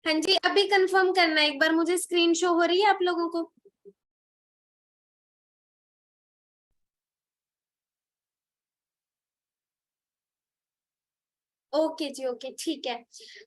हाँ जी, अभी कंफर्म करना है एक बार, मुझे स्क्रीन शो हो रही है आप लोगों को? ओके जी, ओके, ठीक है।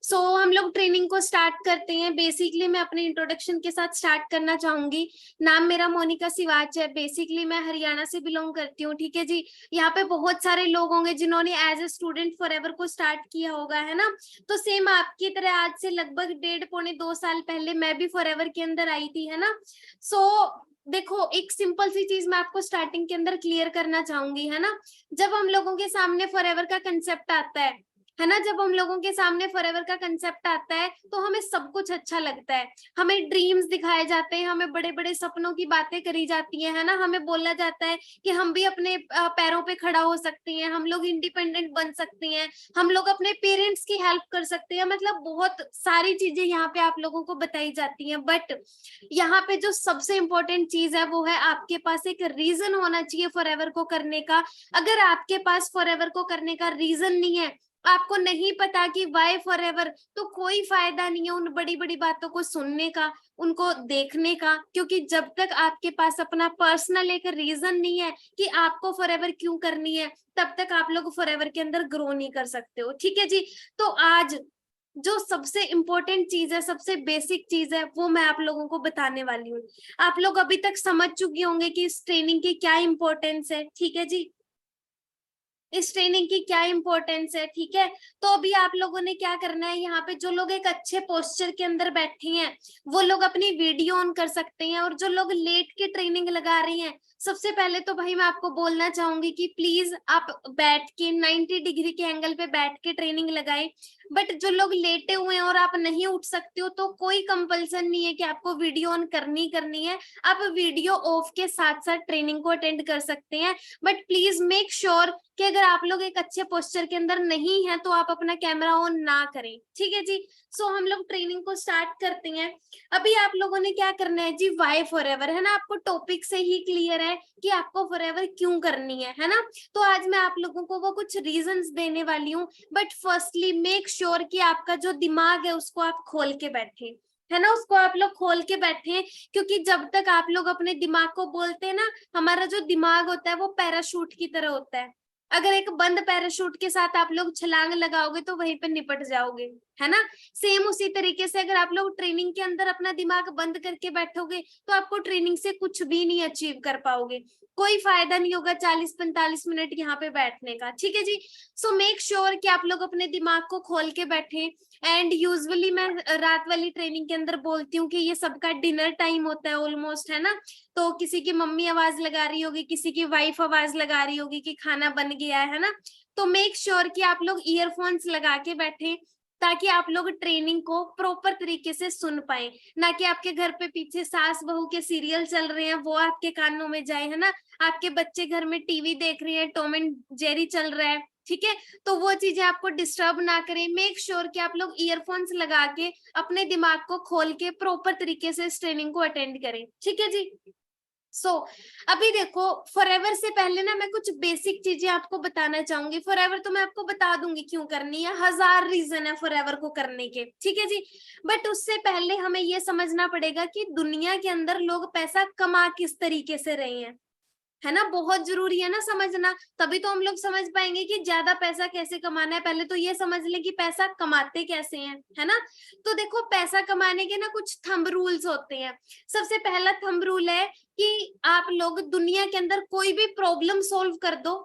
सो हम लोग ट्रेनिंग को स्टार्ट करते हैं। बेसिकली मैं अपने इंट्रोडक्शन के साथ स्टार्ट करना चाहूंगी। नाम मेरा मोनिका सिवाच है। बेसिकली मैं हरियाणा से बिलोंग करती हूँ, ठीक है जी। यहाँ पे बहुत सारे लोग होंगे जिन्होंने एज ए स्टूडेंट फॉरएवर को स्टार्ट किया होगा, है ना। तो सेम आपकी तरह आज से लगभग 1.5 पौने 2 साल पहले मैं भी फॉरएवर के अंदर आई थी, है ना। सो देखो, एक सिंपल सी चीज मैं आपको स्टार्टिंग के अंदर क्लियर करना चाहूंगी, है ना। जब हम लोगों के सामने फॉरएवर का कंसेप्ट आता है ना, जब हम लोगों के सामने फॉरएवर का कंसेप्ट आता है तो हमें सब कुछ अच्छा लगता है। हमें ड्रीम्स दिखाए जाते हैं, हमें बड़े बड़े सपनों की बातें करी जाती है ना। हमें बोला जाता है कि हम भी अपने पैरों पे खड़ा हो सकते हैं, हम लोग इंडिपेंडेंट बन सकते हैं, हम लोग अपने पेरेंट्स की हेल्प कर सकते हैं। मतलब बहुत सारी चीजें यहाँ पे आप लोगों को बताई जाती हैं। बट यहाँ पे जो सबसे इम्पोर्टेंट चीज है वो है आपके पास एक रीजन होना चाहिए फॉरएवर को करने का। अगर आपके पास फॉरएवर को करने का रीजन नहीं है, आपको नहीं पता कि वाई फॉरएवर, तो कोई फायदा नहीं है उन बड़ी बड़ी बातों को सुनने का, उनको देखने का। क्योंकि जब तक आपके पास अपना पर्सनल एक रीजन नहीं है कि आपको फॉरएवर क्यों करनी है, तब तक आप लोग फॉरएवर के अंदर ग्रो नहीं कर सकते हो, ठीक है जी। तो आज जो सबसे इम्पोर्टेंट चीज है, सबसे बेसिक चीज है, वो मैं आप लोगों को बताने वाली हूँ। आप लोग अभी तक समझ चुके होंगे कि इस ट्रेनिंग की क्या इंपॉर्टेंस है, ठीक है जी। इस ट्रेनिंग की क्या इंपॉर्टेंस है, ठीक है। तो अभी आप लोगों ने क्या करना है, यहाँ पे जो लोग एक अच्छे पोस्चर के अंदर बैठे हैं वो लोग अपनी वीडियो ऑन कर सकते हैं। और जो लोग लेट के ट्रेनिंग लगा रही हैं, सबसे पहले तो भाई मैं आपको बोलना चाहूंगी कि प्लीज आप बैठ के 90 डिग्री के एंगल पे बैठ के ट्रेनिंग लगाएं। बट जो लोग लेटे हुए हैं और आप नहीं उठ सकते हो, तो कोई कंपल्सन नहीं है कि आपको वीडियो ऑन करनी है। आप वीडियो ऑफ के साथ साथ ट्रेनिंग को अटेंड कर सकते हैं। बट प्लीज मेक श्योर कि अगर आप लोग एक अच्छे पोस्चर के अंदर नहीं है तो आप अपना कैमरा ऑन ना करें, ठीक है जी। सो हम लोग ट्रेनिंग को स्टार्ट करते हैं। अभी आप लोगों ने क्या करना है जी, वाई फॉरएवर, है ना। आपको टॉपिक से ही क्लियर है कि आपको फॉरएवर क्यों करनी है ना। तो आज मैं आप लोगों को वो कुछ रीजंस देने वाली हूँ। बट फर्स्टली मेक श्योर कि आपका जो दिमाग है उसको आप खोल के बैठे, है ना, उसको आप लोग खोल के बैठे। क्योंकि जब तक आप लोग अपने दिमाग को बोलते हैं ना, हमारा जो दिमाग होता है वो पैराशूट की तरह होता है। अगर एक बंद पैराशूट के साथ आप लोग छलांग लगाओगे तो वहीं पे निपट जाओगे, है ना। सेम उसी तरीके से अगर आप लोग ट्रेनिंग के अंदर अपना दिमाग बंद करके बैठोगे तो आपको ट्रेनिंग से कुछ भी नहीं अचीव कर पाओगे। कोई फायदा नहीं होगा 40-45 मिनट यहाँ पे बैठने का, ठीक है जी। सो मेक श्योर कि आप लोग अपने दिमाग को खोल के बैठे। एंड यूजुअली मैं रात वाली ट्रेनिंग के अंदर बोलती हूँ कि ये सबका डिनर टाइम होता है ऑलमोस्ट, है ना। तो किसी की मम्मी आवाज लगा रही होगी, किसी की वाइफ आवाज लगा रही होगी कि खाना बन गया है ना। तो मेक श्योर कि आप लोग ईयरफोन्स लगा के बैठे, ताकि आप लोग ट्रेनिंग को प्रॉपर तरीके से सुन पाए। ना कि आपके घर पे पीछे सास बहू के सीरियल चल रहे हैं वो आपके कानों में जाए, है ना। आपके बच्चे घर में टीवी देख रहे हैं, टॉम एंड जेरी चल रहा है, ठीक है। तो वो चीजें आपको डिस्टर्ब ना करें। मेक श्योर कि आप लोग ईयरफोन्स लगा के अपने दिमाग को खोल के प्रॉपर तरीके से इस ट्रेनिंग को अटेंड करें, ठीक है जी। सो अभी देखो, फॉरएवर से पहले ना मैं कुछ बेसिक चीजें आपको बताना चाहूंगी। फॉरएवर तो मैं आपको बता दूंगी क्यों करनी है, हजार रीजन है फॉरएवर को करने के, ठीक है जी। बट उससे पहले हमें ये समझना पड़ेगा कि दुनिया के अंदर लोग पैसा कमा किस तरीके से रहे हैं, है ना। बहुत जरूरी है ना समझना, तभी तो हम लोग समझ पाएंगे कि ज्यादा पैसा कैसे कमाना है। पहले तो ये समझ ले कि पैसा कमाते कैसे हैं, है ना। तो देखो, पैसा कमाने के ना कुछ थंब रूल्स होते हैं। सबसे पहला थंब रूल है कि आप लोग दुनिया के अंदर कोई भी प्रॉब्लम सोल्व कर दो।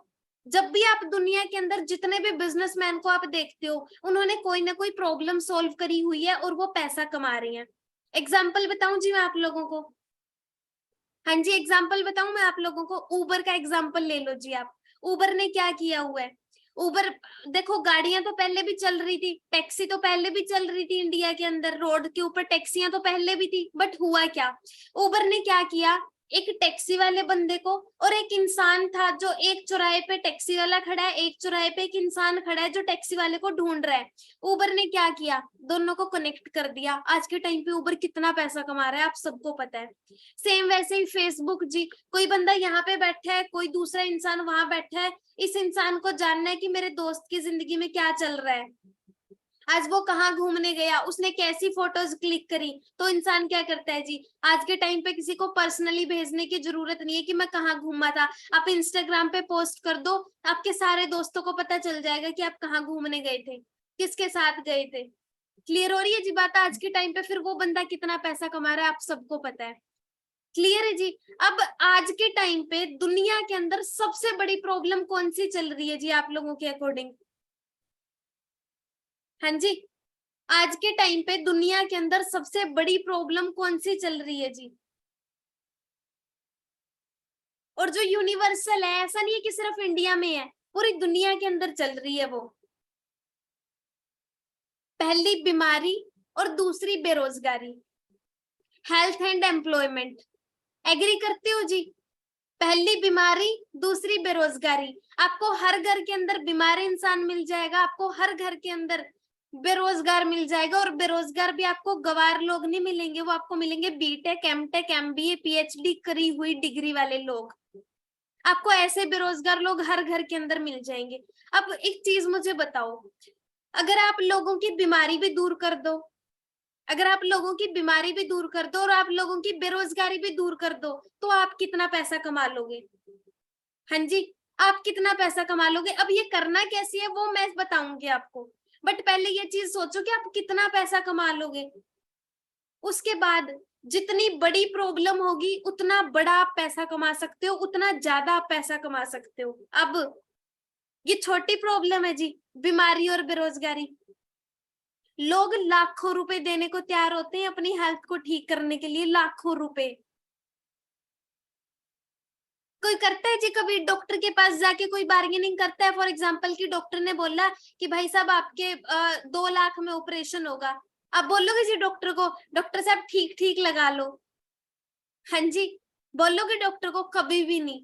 जब भी आप दुनिया के अंदर जितने भी बिजनेसमैन को आप देखते हो, उन्होंने कोई ना कोई प्रॉब्लम सोल्व करी हुई है और वो पैसा कमा रहे हैं। एग्जाम्पल बताऊं जी मैं आप लोगों को? हाँ जी, एग्जाम्पल बताऊं मैं आप लोगों को? उबर का एग्जाम्पल ले लो जी आप। उबर ने क्या किया हुआ है? उबर, देखो, गाड़ियां तो पहले भी चल रही थी, टैक्सी तो पहले भी चल रही थी, इंडिया के अंदर रोड के ऊपर टैक्सियां तो पहले भी थी। बट हुआ क्या, उबर ने क्या किया, एक टैक्सी वाले बंदे को, और एक इंसान था जो एक चौराहे पे टैक्सी वाला खड़ा है, एक चौराहे पे एक इंसान खड़ा है जो टैक्सी वाले को ढूंढ रहा है। उबर ने क्या किया, दोनों को कनेक्ट कर दिया। आज के टाइम पे उबर कितना पैसा कमा रहा है आप सबको पता है। सेम वैसे ही फेसबुक जी, कोई बंदा यहाँ पे बैठा है, कोई दूसरा इंसान वहां बैठा है, इस इंसान को जानना है कि मेरे दोस्त की जिंदगी में क्या चल रहा है। आज वो कहाँ घूमने गया, उसने कैसी फोटोज क्लिक करी। तो इंसान क्या करता है जी, आज के टाइम पे किसी को पर्सनली भेजने की जरूरत नहीं है कि मैं कहाँ घूमा था। आप इंस्टाग्राम पे पोस्ट कर दो, आपके सारे दोस्तों को पता चल जाएगा कि आप कहाँ घूमने गए थे, किसके साथ गए थे। क्लियर हो रही है जी बात आज के टाइम पे? फिर वो बंदा कितना पैसा कमा रहा है आप सबको पता है। क्लियर है जी? अब आज के टाइम पे दुनिया के अंदर सबसे बड़ी प्रॉब्लम कौन सी चल रही है जी आप लोगों के अकॉर्डिंग? हाँ जी, आज के टाइम पे दुनिया के अंदर सबसे बड़ी प्रॉब्लम कौन सी चल रही है जी? और जो यूनिवर्सल है, ऐसा नहीं है कि सिर्फ इंडिया में है, पूरी दुनिया के अंदर चल रही है वो। पहली बीमारी और दूसरी बेरोजगारी, हेल्थ एंड एम्प्लॉयमेंट। एग्री करते हो जी? पहली बीमारी, दूसरी बेरोजगारी। आपको हर घर के अंदर बीमार इंसान मिल जाएगा, आपको हर घर के अंदर बेरोजगार मिल जाएगा। और बेरोजगार भी आपको गवार लोग नहीं मिलेंगे, वो आपको मिलेंगे बीटेक, एमटेक, एमबीए, पीएचडी करी हुई डिग्री वाले लोग। आपको ऐसे बेरोजगार लोग हर घर के अंदर मिल जाएंगे। अब एक चीज मुझे बताओ, अगर आप लोगों की बीमारी भी दूर कर दो, अगर आप लोगों की बीमारी भी दूर कर दो और आप लोगों की बेरोजगारी भी दूर कर दो, तो आप कितना पैसा कमा लोगे? हाँ जी, आप कितना पैसा कमा लोगे? अब ये करना कैसे है वो मैं बताऊंगी आपको, बट पहले ये चीज सोचो कि आप कितना पैसा कमा लोगे। उसके बाद जितनी बड़ी प्रॉब्लम होगी उतना बड़ा आप पैसा कमा सकते हो, उतना ज्यादा आप पैसा कमा सकते हो। अब ये छोटी प्रॉब्लम है जी, बीमारी और बेरोजगारी। लोग लाखों रुपए देने को तैयार होते हैं अपनी हेल्थ को ठीक करने के लिए, लाखों रुपए। कोई करता है जी कभी डॉक्टर के पास जाके कोई बार्गेनिंग करता है? फॉर एग्जाम्पल कि डॉक्टर ने बोला कि भाई साहब आपके 2 लाख में ऑपरेशन होगा, आप बोलोगे जी डॉक्टर को डॉक्टर साहब ठीक ठीक लगा लो? हाँ जी, बोलोगे डॉक्टर को? कभी भी नहीं।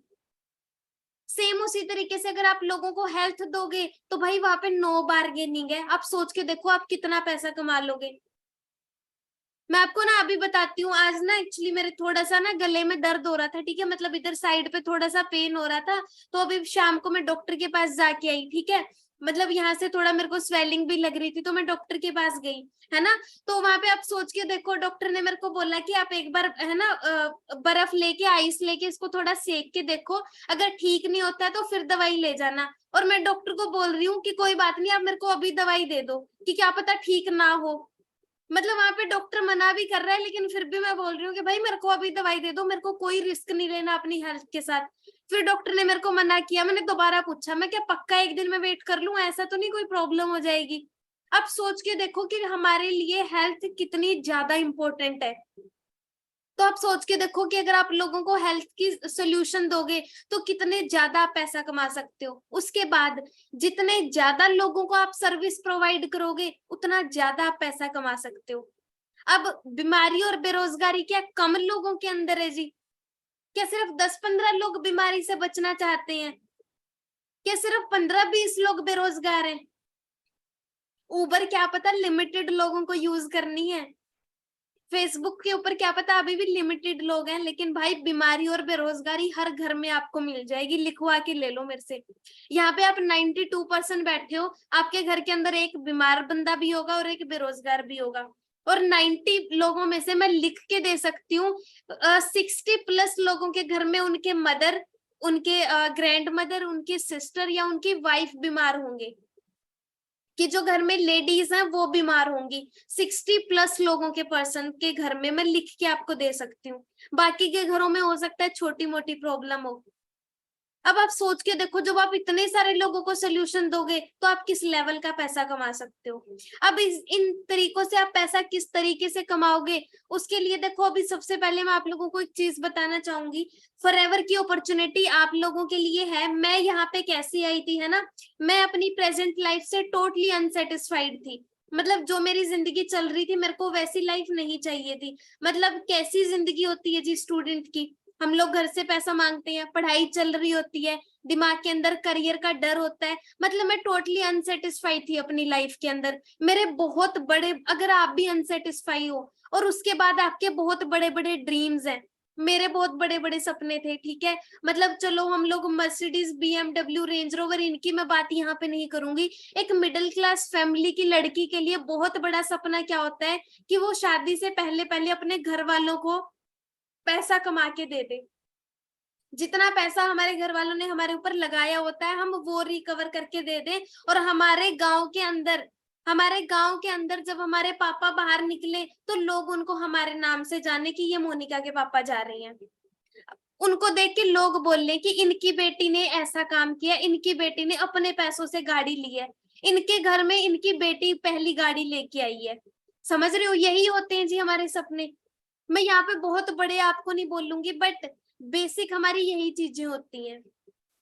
सेम उसी तरीके से अगर आप लोगों को हेल्थ दोगे तो भाई वहां पे नो बार्गेनिंग है। आप सोच के देखो आप कितना पैसा कमा लोगे। मैं आपको ना अभी बताती हूँ, आज ना एक्चुअली मेरे थोड़ा सा ना गले में दर्द हो रहा था, ठीक है, मतलब इधर साइड पे थोड़ा सा पेन हो रहा था। तो अभी शाम को मैं डॉक्टर के पास जाके आई, ठीक है, मतलब यहाँ से थोड़ा मेरे को स्वेलिंग भी लग रही थी तो मैं डॉक्टर के पास गई, है ना। तो वहां पे आप सोच के देखो, डॉक्टर ने मेरे को बोला कि आप एक बार है ना बर्फ लेके, आइस लेके इसको थोड़ा सेक के देखो, अगर ठीक नहीं होता है तो फिर दवाई ले जाना। और मैं डॉक्टर को बोल रही हूँ कि कोई बात नहीं, आप मेरे को अभी दवाई दे दो कि क्या पता ठीक ना हो। मतलब वहां पे डॉक्टर मना भी कर रहा है लेकिन फिर भी मैं बोल रही हूँ कि भाई मेरे को अभी दवाई दे दो, मेरे को कोई रिस्क नहीं लेना अपनी हेल्थ के साथ। फिर डॉक्टर ने मेरे को मना किया, मैंने दोबारा पूछा, मैं क्या पक्का एक दिन में वेट कर लूं, ऐसा तो नहीं कोई प्रॉब्लम हो जाएगी? अब सोच के देखो कि हमारे लिए हेल्थ कितनी ज्यादा इंपॉर्टेंट है। तो आप सोच के देखो कि अगर आप लोगों को हेल्थ की सोल्यूशन दोगे तो कितने ज्यादा आप पैसा कमा सकते हो। उसके बाद जितने ज्यादा लोगों को आप सर्विस प्रोवाइड करोगे उतना ज्यादा आप पैसा कमा सकते हो। अब बीमारी और बेरोजगारी क्या कम लोगों के अंदर है जी? क्या सिर्फ 10-15 लोग बीमारी से बचना चाहते हैं? क्या सिर्फ 15-20 लोग बेरोजगार हैं? उबर क्या पता लिमिटेड लोगों को यूज करनी है, फेसबुक के ऊपर क्या पता अभी भी लिमिटेड लोग हैं, लेकिन भाई बीमारी और बेरोजगारी हर घर में आपको मिल जाएगी, लिखवा के ले लो मेरे से। यहाँ पे आप 92% बैठे हो, आपके घर के अंदर एक बीमार बंदा भी होगा और एक बेरोजगार भी होगा। और 90 लोगों में से मैं लिख के दे सकती हूँ 60+ लोगों के घर में उनके मदर, उनके ग्रैंड मदर, उनकी सिस्टर या उनकी वाइफ बीमार होंगे, कि जो घर में लेडीज हैं वो बीमार होंगी। 60+ लोगों के पर्सन के घर में मैं लिख के आपको दे सकती हूँ। बाकी के घरों में हो सकता है छोटी मोटी प्रॉब्लम हो। अब आप सोच के देखो, जब आप इतने सारे लोगों को सोल्यूशन दोगे तो आप किस लेवल का पैसा कमा सकते हो। अब इन तरीकों से आप पैसा किस तरीके से कमाओगे, उसके लिए देखो, अभी सबसे पहले मैं आप लोगों को एक चीज बताना चाहूंगी। फॉरएवर की अपॉर्चुनिटी आप लोगों के लिए है। मैं यहाँ पे कैसे आई थी, है ना, मैं अपनी प्रेजेंट लाइफ से टोटली अनसेटिस्फाइड थी। मतलब जो मेरी जिंदगी चल रही थी मेरे को वैसी लाइफ नहीं चाहिए थी। मतलब कैसी जिंदगी होती है जी स्टूडेंट की, हम लोग घर से पैसा मांगते हैं, पढ़ाई चल रही होती है, दिमाग के अंदर करियर का डर होता है। मतलब मैं टोटली अनसेटिस्फाइड थी अपनी लाइफ के अंदर। मेरे बहुत बड़े, अगर आप भी अनसेटिस्फाई हो और उसके बाद आपके बहुत बड़े बड़े ड्रीम्स हैं, मेरे बहुत बड़े बड़े सपने थे, ठीक है। मतलब चलो हम लोग मर्सिडीज, बीएमडब्ल्यू, रेंज रोवर, इनकी मैं बात यहाँ पे नहीं करूंगी। एक मिडिल क्लास फैमिली की लड़की के लिए बहुत बड़ा सपना क्या होता है कि वो शादी से पहले पहले अपने घर वालों को पैसा कमा के दे दे। जितना पैसा हमारे घर वालों ने हमारे ऊपर लगाया होता है हम वो रिकवर करके दे दें। और हमारे गांव के अंदर जब हमारे पापा बाहर निकले तो लोग उनको हमारे नाम से जाने कि ये मोनिका के पापा जा रहे हैं। उनको देख के लोग बोल रहे कि इनकी बेटी ने ऐसा काम किया, इनकी बेटी ने अपने पैसों से गाड़ी ली है, इनके घर में इनकी बेटी पहली गाड़ी लेके आई है। समझ रहे हो, यही होते हैं जी हमारे सपने। मैं यहाँ पे बहुत बड़े आपको नहीं बोलूंगी, बट बेसिक हमारी यही चीजें होती हैं।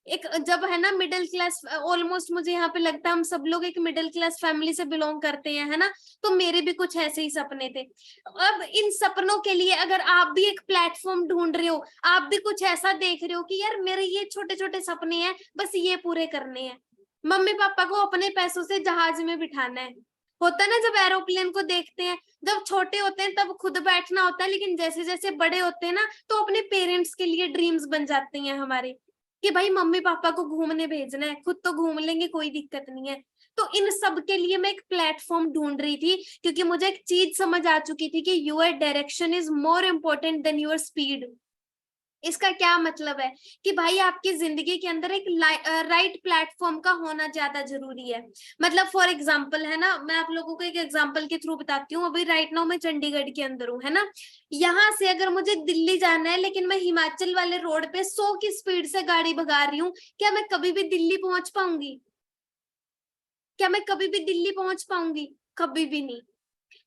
एक जब है ना मिडिल क्लास, ऑलमोस्ट मुझे यहाँ पे लगता है हम सब लोग एक मिडिल क्लास फैमिली से बिलोंग करते हैं, है ना। तो मेरे भी कुछ ऐसे ही सपने थे। अब इन सपनों के लिए अगर आप भी एक प्लेटफॉर्म ढूंढ रहे हो, आप भी कुछ ऐसा देख रहे हो कि यार मेरे ये छोटे छोटे सपने हैं, बस ये पूरे करने हैं। मम्मी पापा को अपने पैसों से जहाज में बिठाना है। होता है ना, जब एरोप्लेन को देखते हैं, जब छोटे होते हैं तब खुद बैठना होता है, लेकिन जैसे जैसे बड़े होते हैं ना तो अपने पेरेंट्स के लिए ड्रीम्स बन जाते हैं हमारे, कि भाई मम्मी पापा को घूमने भेजना है, खुद तो घूम लेंगे, कोई दिक्कत नहीं है। तो इन सब के लिए मैं एक प्लेटफॉर्म ढूंढ रही थी, क्योंकि मुझे एक चीज समझ आ चुकी थी कि your direction is more important then your speed. इसका क्या मतलब है कि भाई आपकी जिंदगी के अंदर एक राइट प्लेटफॉर्म का होना ज्यादा जरूरी है। मतलब फॉर एग्जांपल, है ना, मैं आप लोगों को एक एग्जांपल के थ्रू बताती हूँ। अभी राइट नाउ मैं चंडीगढ़ के अंदर हूँ, है ना। यहाँ से अगर मुझे दिल्ली जाना है लेकिन मैं हिमाचल वाले रोड पे 100 की स्पीड से गाड़ी भगा रही हूँ, क्या मैं कभी भी दिल्ली पहुंच पाऊंगी? क्या मैं कभी भी दिल्ली पहुंच पाऊंगी? कभी भी नहीं।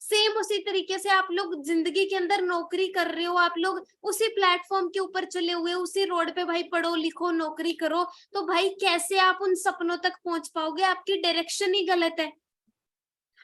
सेम उसी तरीके से आप लोग जिंदगी के अंदर नौकरी कर रहे हो, आप लोग उसी प्लेटफॉर्म के ऊपर चले हुए, उसी रोड पे भाई पढ़ो लिखो नौकरी करो, तो भाई कैसे आप उन सपनों तक पहुंच पाओगे? आपकी डायरेक्शन ही गलत है।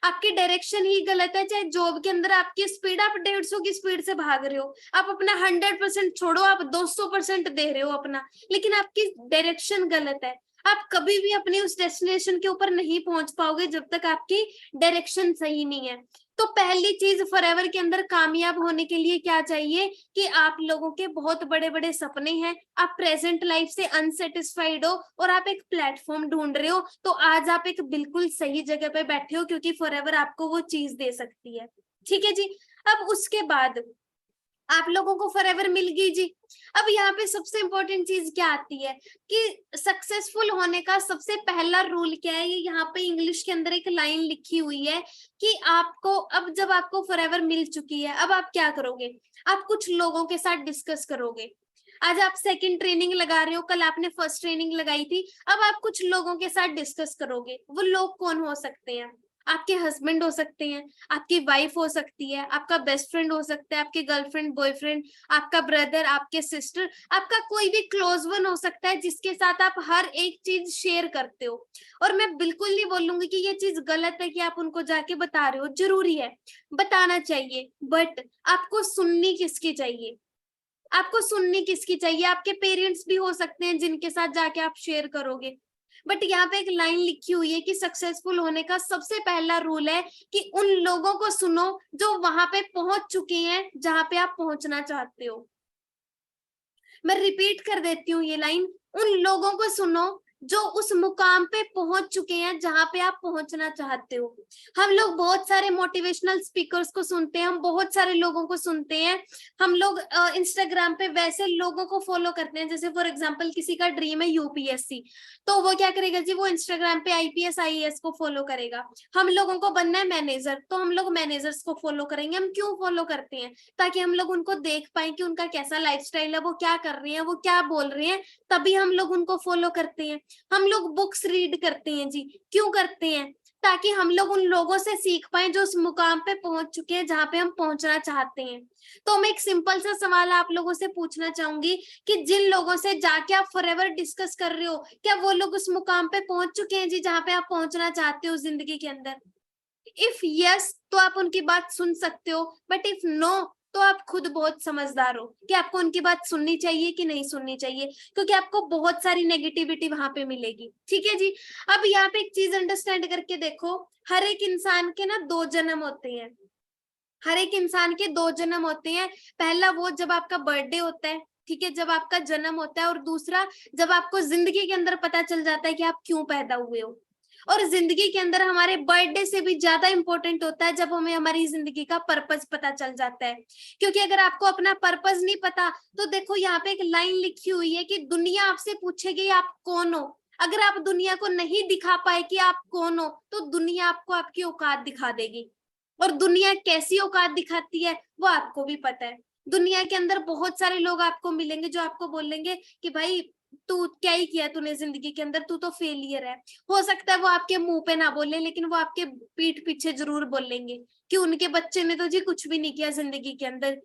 आपकी डायरेक्शन ही गलत है। चाहे जॉब के अंदर आपकी स्पीड, आप 150 की स्पीड से भाग रहे हो, आप अपना 100% छोड़ो, आप 200% दे रहे हो अपना, लेकिन आपकी डायरेक्शन गलत है। आप कभी भी अपनी उस डेस्टिनेशन के ऊपर नहीं पहुंच पाओगे जब तक आपकी डायरेक्शन सही नहीं है। तो पहली चीज फॉरएवर के अंदर कामयाब होने के लिए क्या चाहिए कि आप लोगों के बहुत बड़े बड़े सपने हैं, आप प्रेजेंट लाइफ से अनसेटिस्फाइड हो और आप एक प्लेटफॉर्म ढूंढ रहे हो, तो आज आप एक बिल्कुल सही जगह पे बैठे हो, क्योंकि फॉरएवर आपको वो चीज दे सकती है। ठीक है जी। अब उसके बाद आप लोगों को फॉरएवर मिल गई जी। अब यहाँ पे सबसे इंपॉर्टेंट चीज क्या आती है कि सक्सेसफुल होने का सबसे पहला रूल क्या है। ये यहाँ पे इंग्लिश के अंदर एक लाइन लिखी हुई है कि आपको, अब जब आपको फॉरएवर मिल चुकी है, अब आप क्या करोगे? आप कुछ लोगों के साथ डिस्कस करोगे। आज आप सेकंड ट्रेनिंग लगा रहे हो, कल आपने फर्स्ट ट्रेनिंग लगाई थी, अब आप कुछ लोगों के साथ डिस्कस करोगे। वो लोग कौन हो सकते हैं? आपके हस्बैंड हो सकते हैं, आपकी वाइफ हो सकती है, आपका बेस्ट फ्रेंड हो सकता है, आपके गर्लफ्रेंड बॉयफ्रेंड, आपका ब्रदर, आपके सिस्टर, आपका कोई भी क्लोज वन हो सकता है जिसके साथ आप हर एक चीज शेयर करते हो। और मैं बिल्कुल नहीं बोलूंगी कि ये चीज गलत है कि आप उनको जाके बता रहे हो, जरूरी है, बताना चाहिए, बट आपको सुननी किसकी चाहिए? आपको सुननी किसकी चाहिए? आपके पेरेंट्स भी हो सकते हैं जिनके साथ जाके आप शेयर करोगे। बट यहाँ पे एक लाइन लिखी हुई है कि सक्सेसफुल होने का सबसे पहला रूल है कि उन लोगों को सुनो जो वहां पे पहुंच चुके हैं जहां पे आप पहुंचना चाहते हो। मैं रिपीट कर देती हूँ ये लाइन, उन लोगों को सुनो जो उस मुकाम पे पहुंच चुके हैं जहां पे आप पहुंचना चाहते हो। हम लोग बहुत सारे मोटिवेशनल स्पीकर्स को सुनते हैं, हम बहुत सारे लोगों को सुनते हैं, हम लोग इंस्टाग्राम पे वैसे लोगों को फॉलो करते हैं, जैसे फॉर एग्जांपल किसी का ड्रीम है यूपीएससी, तो वो क्या करेगा जी, वो इंस्टाग्राम पे आईपीएस आईएएस को फॉलो करेगा। हम लोगों को बनना है मैनेजर, तो हम लोग मैनेजर्स को फॉलो करेंगे। हम क्यों फॉलो करते हैं? ताकि हम लोग उनको देख पाए कि उनका कैसा लाइफस्टाइल है, वो क्या कर रहे हैं, वो क्या बोल रहे हैं, तभी हम लोग उनको फॉलो करते हैं। हम लोग बुक्स रीड करते हैं जी, क्यों करते हैं? ताकि हम लोग उन लोगों से सीख पाए जो उस मुकाम पे पहुंच चुके हैं जहां पे हम पहुंचना चाहते हैं। तो मैं एक सिंपल सा सवाल आप लोगों से पूछना चाहूंगी कि जिन लोगों से जाके आप फॉरएवर डिस्कस कर रहे हो, क्या वो लोग उस मुकाम पे पहुंच चुके हैं जी जहां पे आप पहुंचना चाहते हो जिंदगी के अंदर? इफ यस तो आप उनकी बात सुन सकते हो, बट इफ नो तो आप खुद बहुत समझदार हो कि आपको उनकी बात सुननी चाहिए कि नहीं सुननी चाहिए, क्योंकि आपको बहुत सारी नेगेटिविटी वहां पे मिलेगी। ठीक है जी। अब यहाँ पे एक चीज अंडरस्टैंड करके देखो, हर एक इंसान के ना दो जन्म होते हैं। हर एक इंसान के दो जन्म होते हैं। पहला वो जब आपका बर्थडे होता है, ठीक है, जब आपका जन्म होता है, और दूसरा जब आपको जिंदगी के अंदर पता चल जाता है कि आप क्यों पैदा हुए हो। और जिंदगी के अंदर हमारे बर्थडे से भी ज्यादा इंपॉर्टेंट होता है जब हमें हमारी जिंदगी का पर्पस पता चल जाता है। क्योंकि अगर आपको अपना पर्पस नहीं पता, तो देखो यहाँ पे एक लाइन लिखी हुई है कि दुनिया आपसे पूछेगी आप कौन हो। अगर आप दुनिया को नहीं दिखा पाए कि आप कौन हो, तो दुनिया आपको आपकी औकात दिखा देगी। और दुनिया कैसी औकात दिखाती है वो आपको भी पता है। दुनिया के अंदर बहुत सारे लोग आपको मिलेंगे जो आपको बोलेंगे कि भाई तू क्या ही किया तूने जिंदगी के अंदर, तू तो फेलियर है। हो सकता है वो आपके मुंह पे ना बोले, लेकिन वो आपके पीठ पीछे जरूर बोलेंगे कि उनके बच्चे ने तो जी कुछ भी नहीं किया जिंदगी के अंदर,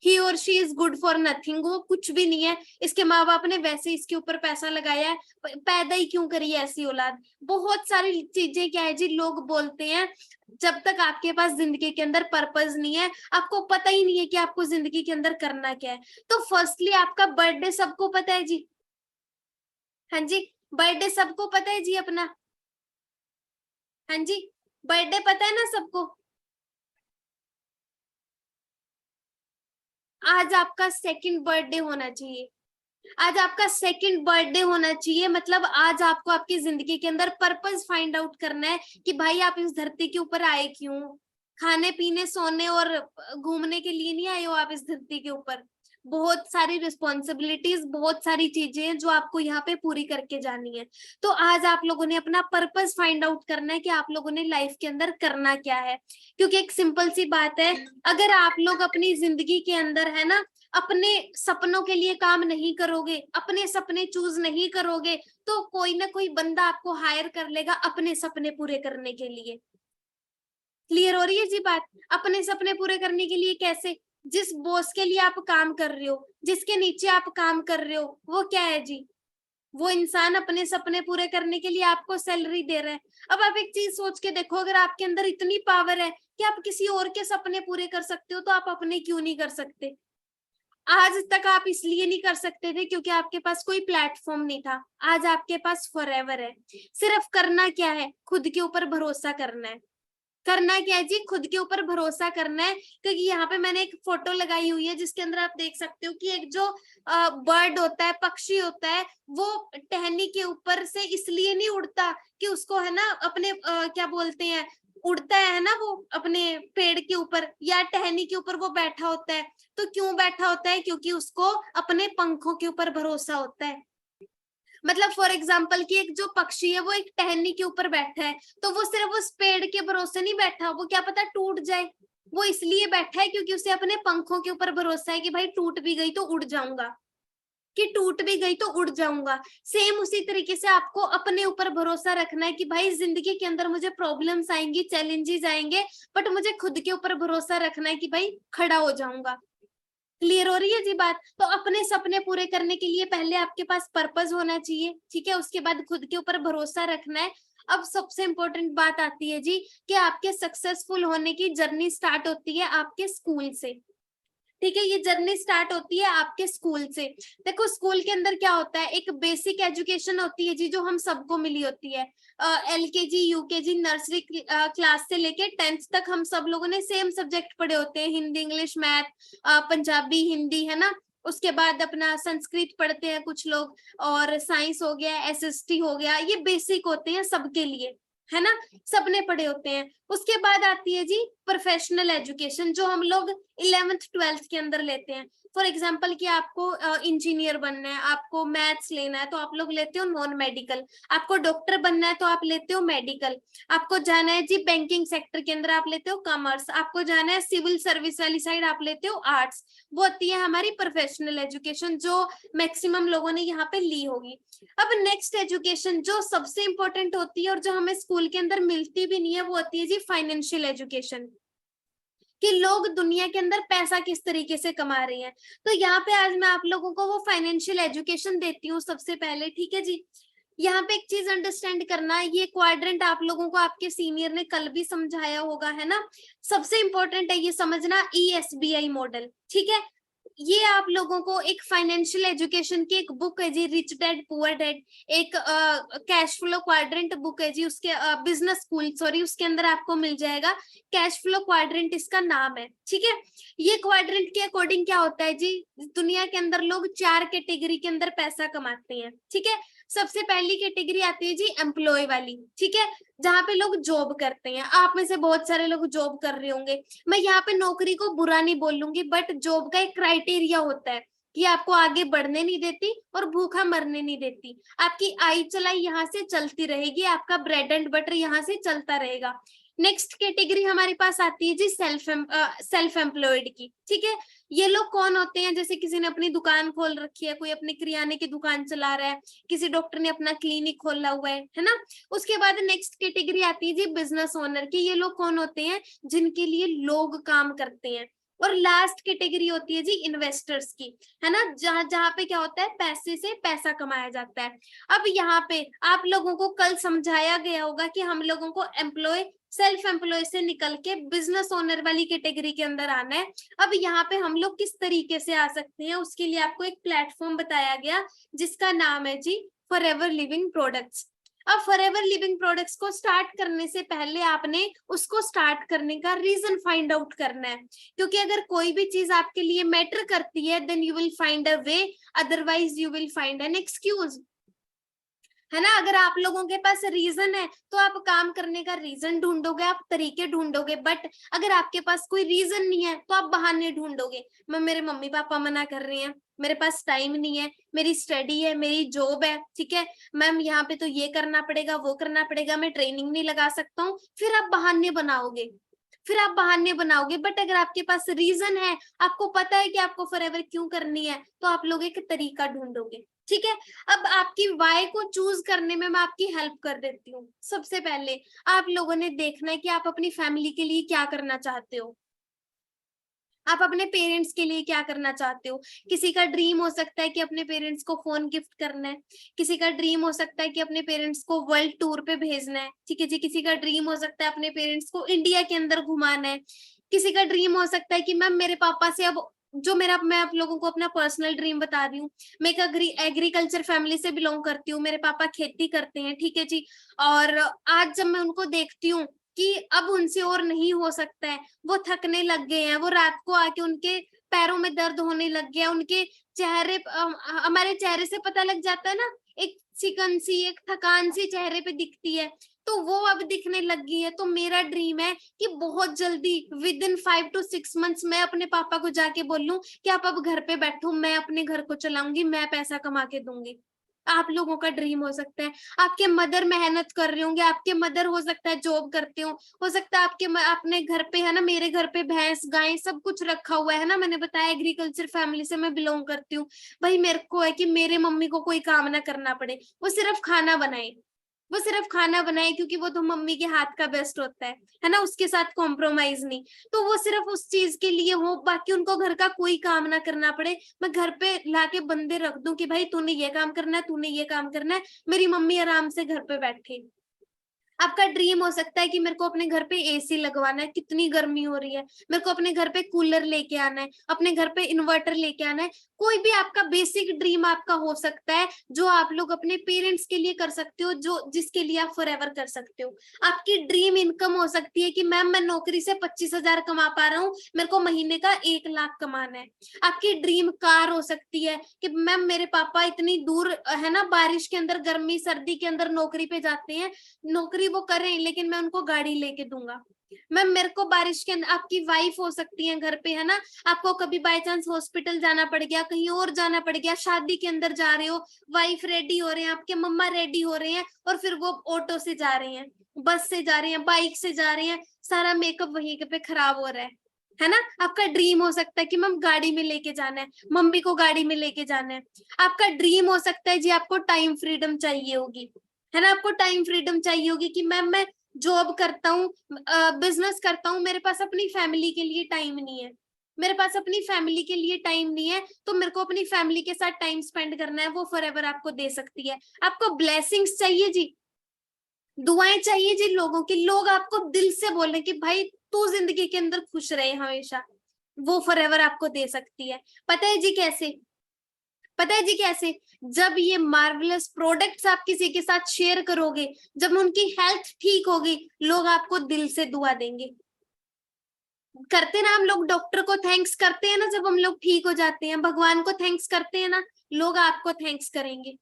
ही और she is good for nothing, वो कुछ भी नहीं है, इसके माँ बाप ने वैसे इसके ऊपर पैसा लगाया है, पैदा ही क्यों करी है ऐसी औलाद। बहुत सारी चीजें क्या है जी लोग बोलते हैं। जब तक आपके पास जिंदगी के अंदर पर्पस नहीं है, आपको पता ही नहीं है कि आपको जिंदगी के अंदर करना क्या है। तो फर्स्टली आपका बर्थडे सबको पता है जी। हाँ जी, बर्थडे सबको पता है जी अपना। हाँ जी, बर्थडे पता है ना सबको। आज आपका सेकंड बर्थडे होना चाहिए। आज आपका सेकंड बर्थडे होना चाहिए, मतलब आज आपको आपकी जिंदगी के अंदर पर्पस फाइंड आउट करना है कि भाई आप इस धरती के ऊपर आए क्यों। खाने पीने सोने और घूमने के लिए नहीं आए हो आप इस धरती के ऊपर। बहुत सारी रिस्पॉन्सिबिलिटीज, बहुत सारी चीजें हैं जो आपको यहाँ पे पूरी करके जानी है। तो आज आप लोगों ने अपना पर्पस फाइंड आउट करना है कि आप लोगों ने लाइफ के अंदर करना क्या है। क्योंकि एक सिंपल सी बात है, अगर आप लोग अपनी जिंदगी के अंदर है ना अपने सपनों के लिए काम नहीं करोगे, अपने सपने चूज नहीं करोगे, तो कोई ना कोई बंदा आपको हायर कर लेगा अपने सपने पूरे करने के लिए। क्लियर हो रही है जी बात। अपने सपने पूरे करने के लिए कैसे? जिस बॉस के लिए आप काम कर रहे हो, जिसके नीचे आप काम कर रहे हो, वो क्या है जी? वो इंसान अपने सपने पूरे करने के लिए आपको सैलरी दे रहा है। अब आप एक चीज सोच के देखो, अगर आपके अंदर इतनी पावर है कि आप किसी और के सपने पूरे कर सकते हो, तो आप अपने क्यों नहीं कर सकते? आज तक आप इसलिए नहीं कर सकते थे क्योंकि आपके पास कोई प्लेटफॉर्म नहीं था। आज आपके पास फॉरएवर है। सिर्फ करना क्या है? खुद के ऊपर भरोसा करना है। करना क्या है जी? खुद के ऊपर भरोसा करना है। क्योंकि यहाँ पे मैंने एक फोटो लगाई हुई है जिसके अंदर आप देख सकते हो कि एक जो बर्ड होता है, पक्षी होता है, वो टहनी के ऊपर से इसलिए नहीं उड़ता कि उसको है ना अपने क्या बोलते हैं, उड़ता है ना वो अपने पेड़ के ऊपर या टहनी के ऊपर वो बैठा होता है। तो क्यों बैठा होता है? क्योंकि उसको अपने पंखों के ऊपर भरोसा होता है। मतलब फॉर एग्जाम्पल कि एक जो पक्षी है वो एक टहनी के ऊपर बैठा है, तो वो सिर्फ उस पेड़ के भरोसे नहीं बैठा, वो क्या पता टूट जाए। वो इसलिए बैठा है क्योंकि उसे अपने पंखों के ऊपर भरोसा है कि भाई टूट भी गई तो उड़ जाऊंगा, कि टूट भी गई तो उड़ जाऊंगा। सेम उसी तरीके से आपको अपने ऊपर भरोसा रखना है कि भाई जिंदगी के अंदर मुझे प्रॉब्लम्स आएंगी, चैलेंजेस आएंगे, बट मुझे खुद के ऊपर भरोसा रखना है कि भाई खड़ा हो जाऊंगा। क्लियर हो रही है जी बात। तो अपने सपने पूरे करने के लिए पहले आपके पास पर्पस होना चाहिए, ठीक है, उसके बाद खुद के ऊपर भरोसा रखना है। अब सबसे इंपॉर्टेंट बात आती है जी कि आपके सक्सेसफुल होने की जर्नी स्टार्ट होती है आपके स्कूल से। ठीक है, ये जर्नी स्टार्ट होती है आपके स्कूल से। देखो स्कूल के अंदर क्या होता है, एक बेसिक एजुकेशन होती है जी जो हम सबको मिली होती है। LKG UKG नर्सरी क्लास से लेके 10th तक हम सब लोगों ने सेम सब्जेक्ट पढ़े होते हैं, हिंदी इंग्लिश मैथ, पंजाबी हिंदी, है ना। उसके बाद अपना संस्कृत पढ़ते हैं कुछ लोग, और साइंस हो गया, SST हो गया, ये बेसिक होते हैं सबके लिए, है ना, सबने पढ़े होते हैं। उसके बाद आती है जी प्रोफेशनल एजुकेशन जो हम लोग 11th 12th के अंदर लेते हैं। फॉर एग्जाम्पल कि आपको इंजीनियर बनना है, आपको मैथ्स लेना है तो आप लोग लेते हो नॉन मेडिकल, आपको डॉक्टर बनना है तो आप लेते हो मेडिकल, आपको जाना है जी बैंकिंग सेक्टर के अंदर आप लेते हो कॉमर्स, आपको जाना है सिविल सर्विस वाली साइड आप लेते हो आर्ट्स। वो होती है हमारी प्रोफेशनल एजुकेशन जो मैक्सिमम लोगों ने यहाँ पे ली होगी। अब नेक्स्ट एजुकेशन जो सबसे इंपॉर्टेंट होती है और जो हमें स्कूल के अंदर मिलती भी नहीं है, वो होती है जी फाइनेंशियल एजुकेशन, कि लोग दुनिया के अंदर पैसा किस तरीके से कमा रहे हैं। तो यहाँ पे आज मैं आप लोगों को वो फाइनेंशियल एजुकेशन देती हूँ सबसे पहले, ठीक है जी। यहाँ पे एक चीज अंडरस्टैंड करना, ये क्वाड्रेंट आप लोगों को आपके सीनियर ने कल भी समझाया होगा, है ना। सबसे इंपॉर्टेंट है ये समझना ESBI मॉडल, ठीक है। ये आप लोगों को एक फाइनेंशियल एजुकेशन की एक बुक है जी, रिच डैड पुअर डैड, एक कैश फ्लो क्वाड्रेंट बुक है जी, उसके बिजनेस स्कूल सॉरी, उसके अंदर आपको मिल जाएगा। कैश फ्लो क्वाड्रेंट इसका नाम है, ठीक है। ये क्वाड्रेंट के अकॉर्डिंग क्या होता है जी, दुनिया के अंदर लोग 4 कैटेगरी के अंदर पैसा कमाते हैं, ठीक है। सबसे पहली कैटेगरी आती है जी एम्प्लॉय वाली, ठीक है, जहाँ पे लोग जॉब करते हैं। आप में से बहुत सारे लोग जॉब कर रहे होंगे। मैं यहाँ पे नौकरी को बुरा नहीं बोलूंगी, बट जॉब का एक क्राइटेरिया होता है कि आपको आगे बढ़ने नहीं देती और भूखा मरने नहीं देती। आपकी आई चलाई यहाँ से चलती रहेगी, आपका ब्रेड एंड बटर यहाँ से चलता रहेगा। नेक्स्ट कैटेगरी हमारे पास आती है जी सेल्फ एम्प्लॉयड की, ठीक है। ये लोग कौन होते हैं, जैसे किसी ने अपनी दुकान खोल रखी है, कोई अपने किराने की दुकान चला रहा है, किसी डॉक्टर ने अपना क्लिनिक खोला हुआ है ना। उसके बाद नेक्स्ट कैटेगरी आती है जी बिजनेस ओनर की। ये लोग कौन होते हैं, जिनके लिए लोग काम करते हैं। और लास्ट कैटेगरी होती है जी इन्वेस्टर्स की, है ना, जहां जहां पे क्या होता है, पैसे से पैसा कमाया जाता है। अब यहाँ पे आप लोगों को कल समझाया गया होगा कि हम लोगों को एम्प्लॉय सेल्फ एम्प्लॉय से निकल के बिजनेस ओनर वाली कैटेगरी के अंदर आना है। अब यहाँ पे हम लोग किस तरीके से आ सकते हैं, उसके लिए आपको एक प्लेटफॉर्म बताया गया जिसका नाम है जी फॉरएवर लिविंग प्रोडक्ट्स। अब फॉरएवर लिविंग प्रोडक्ट्स को स्टार्ट करने से पहले आपने उसको स्टार्ट करने का रीजन फाइंड आउट करना है, क्योंकि अगर कोई भी चीज आपके लिए मैटर करती है then you will find a way, otherwise you will find an excuse, है ना। अगर आप लोगों के पास रीजन है तो आप काम करने का रीजन ढूंढोगे, आप तरीके ढूंढोगे, बट अगर आपके पास कोई रीजन नहीं है तो आप बहाने ढूंढोगे। मैं मेरे मम्मी पापा मना कर रहे हैं, मेरे पास टाइम नहीं है, मेरी स्टडी है, मेरी जॉब है, ठीक है मैम, यहाँ पे तो ये करना पड़ेगा वो करना पड़ेगा, मैं ट्रेनिंग नहीं लगा सकता हूँ, फिर आप बहाने बनाओगे, फिर आप बहाने बनाओगे। बट अगर आपके पास रीजन है, आपको पता है कि आपको फॉरएवर क्यों करनी है, तो आप लोग एक तरीका ढूंढोगे, ठीक है। अब आपकी वाई को चूज करने में मैं आपकी हेल्प कर देती हूँ। सबसे पहले आप लोगों ने देखना है कि आप अपनी फैमिली के लिए क्या करना चाहते हो, आप अपने पेरेंट्स के लिए क्या करना चाहते हो। किसी का ड्रीम हो सकता है कि अपने पेरेंट्स को फोन गिफ्ट करना है, किसी का ड्रीम हो सकता है कि अपने पेरेंट्स को वर्ल्ड टूर पे भेजना है, ठीक है जी। किसी का ड्रीम हो सकता है अपने पेरेंट्स को इंडिया के अंदर घुमाना है। किसी का ड्रीम हो सकता है कि मैम मेरे पापा से अब जो मेरा, मैं आप लोगों को अपना पर्सनल ड्रीम बता रही हूँ, मैं एक एग्रीकल्चर फैमिली से बिलोंग करती हूँ, मेरे पापा खेती करते हैं, ठीक है जी। और आज जब मैं उनको देखती हूँ कि अब उनसे और नहीं हो सकता है, वो थकने लग गए हैं, वो रात को आके उनके पैरों में दर्द होने लग गया, उनके चेहरे हमारे चेहरे से पता लग जाता है ना, एक सिकन सी एक थकान सी चेहरे पे दिखती है, तो वो अब दिखने लग गई है। तो मेरा ड्रीम है कि बहुत जल्दी विद इन 5 to 6 months मैं अपने पापा को जाके बोल लूं कि आप अब घर पे बैठो, मैं अपने घर को चलाऊंगी, मैं पैसा कमा के दूंगी। आप लोगों का ड्रीम हो सकता है। आपके मदर मेहनत कर रहे होंगे, आपके मदर हो सकता है जॉब करते हो सकता है आपके अपने घर पे, है ना, मेरे घर पे भैंस गाय सब कुछ रखा हुआ है ना, मैंने बताया एग्रीकल्चर फैमिली से मैं बिलोंग करती हूँ। भाई मेरे को है कि मेरे मम्मी को कोई काम ना करना पड़े, वो सिर्फ खाना बनाए, वो सिर्फ खाना बनाए, क्योंकि वो तो मम्मी के हाथ का बेस्ट होता है ना, उसके साथ कॉम्प्रोमाइज नहीं। तो वो सिर्फ उस चीज के लिए हो, बाकी उनको घर का कोई काम ना करना पड़े। मैं घर पे लाके बंदे रख दूं कि भाई तूने ये काम करना है, तूने ये काम करना है, मेरी मम्मी आराम से घर पे बैठे। आपका ड्रीम हो सकता है कि मेरे को अपने घर पे एसी लगवाना है, कितनी गर्मी हो रही है, मेरे को अपने घर पे कूलर लेके आना है, अपने घर पे इन्वर्टर लेके आना है। कोई भी आपका बेसिक ड्रीम आपका हो सकता है जो आप लोग अपने पेरेंट्स के लिए कर सकते हो, जो जिसके लिए आप फॉरएवर कर सकते हो। आपकी ड्रीम इनकम हो सकती है कि मैम मैं नौकरी से 25,000 कमा पा रहा हूँ, मेरे को महीने का 1 लाख कमाना है। आपकी ड्रीम कार हो सकती है कि मैम मेरे पापा इतनी दूर, है ना, बारिश के अंदर गर्मी सर्दी के अंदर नौकरी पे जाते हैं, नौकरी वो करें लेकिन मैं उनको गाड़ी लेके दूंगा। मैम मेरे को बारिश के अंदर, आपकी वाइफ हो सकती है घर पे, है ना, आपको कभी बाय चांस हॉस्पिटल जाना पड़ गया, कहीं और जाना पड़ गया, शादी के अंदर जा रहे हो, वाइफ रेडी हो रहे हैं, आपके मम्मा रेडी हो रहे हैं, और फिर वो ऑटो से जा रहे हैं, बस से जा रहे हैं, बाइक से जा रहे हैं, सारा मेकअप वहीं पे खराब हो रहा है ना। आपका ड्रीम हो सकता है कि मैम गाड़ी में लेके जाना है, मम्मी को गाड़ी में लेके जाना है। आपका ड्रीम हो सकता है जी आपको टाइम फ्रीडम चाहिए होगी, है ना, आपको टाइम फ्रीडम चाहिए होगी कि मैम मैं जॉब करता हूँ, बिजनेस करता हूँ, मेरे पास अपनी फैमिली के लिए टाइम नहीं है, मेरे पास अपनी फैमिली के लिए टाइम नहीं है, तो मेरे को अपनी फैमिली के साथ टाइम स्पेंड करना है, वो फॉरएवर आपको दे सकती है। आपको ब्लेसिंग्स चाहिए जी, दुआएं चाहिए जी लोगों की, लोग आपको दिल से बोले कि भाई तू जिंदगी के अंदर खुश रहे हमेशा, वो फॉरएवर आपको दे सकती है। पता है जी कैसे? पता है जी कैसे? जब ये मार्वलस प्रोडक्ट्स आप किसी के साथ शेयर करोगे, जब उनकी हेल्थ ठीक होगी, लोग आपको दिल से दुआ देंगे। करते ना हम लोग डॉक्टर को थैंक्स करते हैं ना, जब हम लोग ठीक हो जाते हैं, भगवान को थैंक्स करते हैं ना, लोग आपको थैंक्स करेंगे।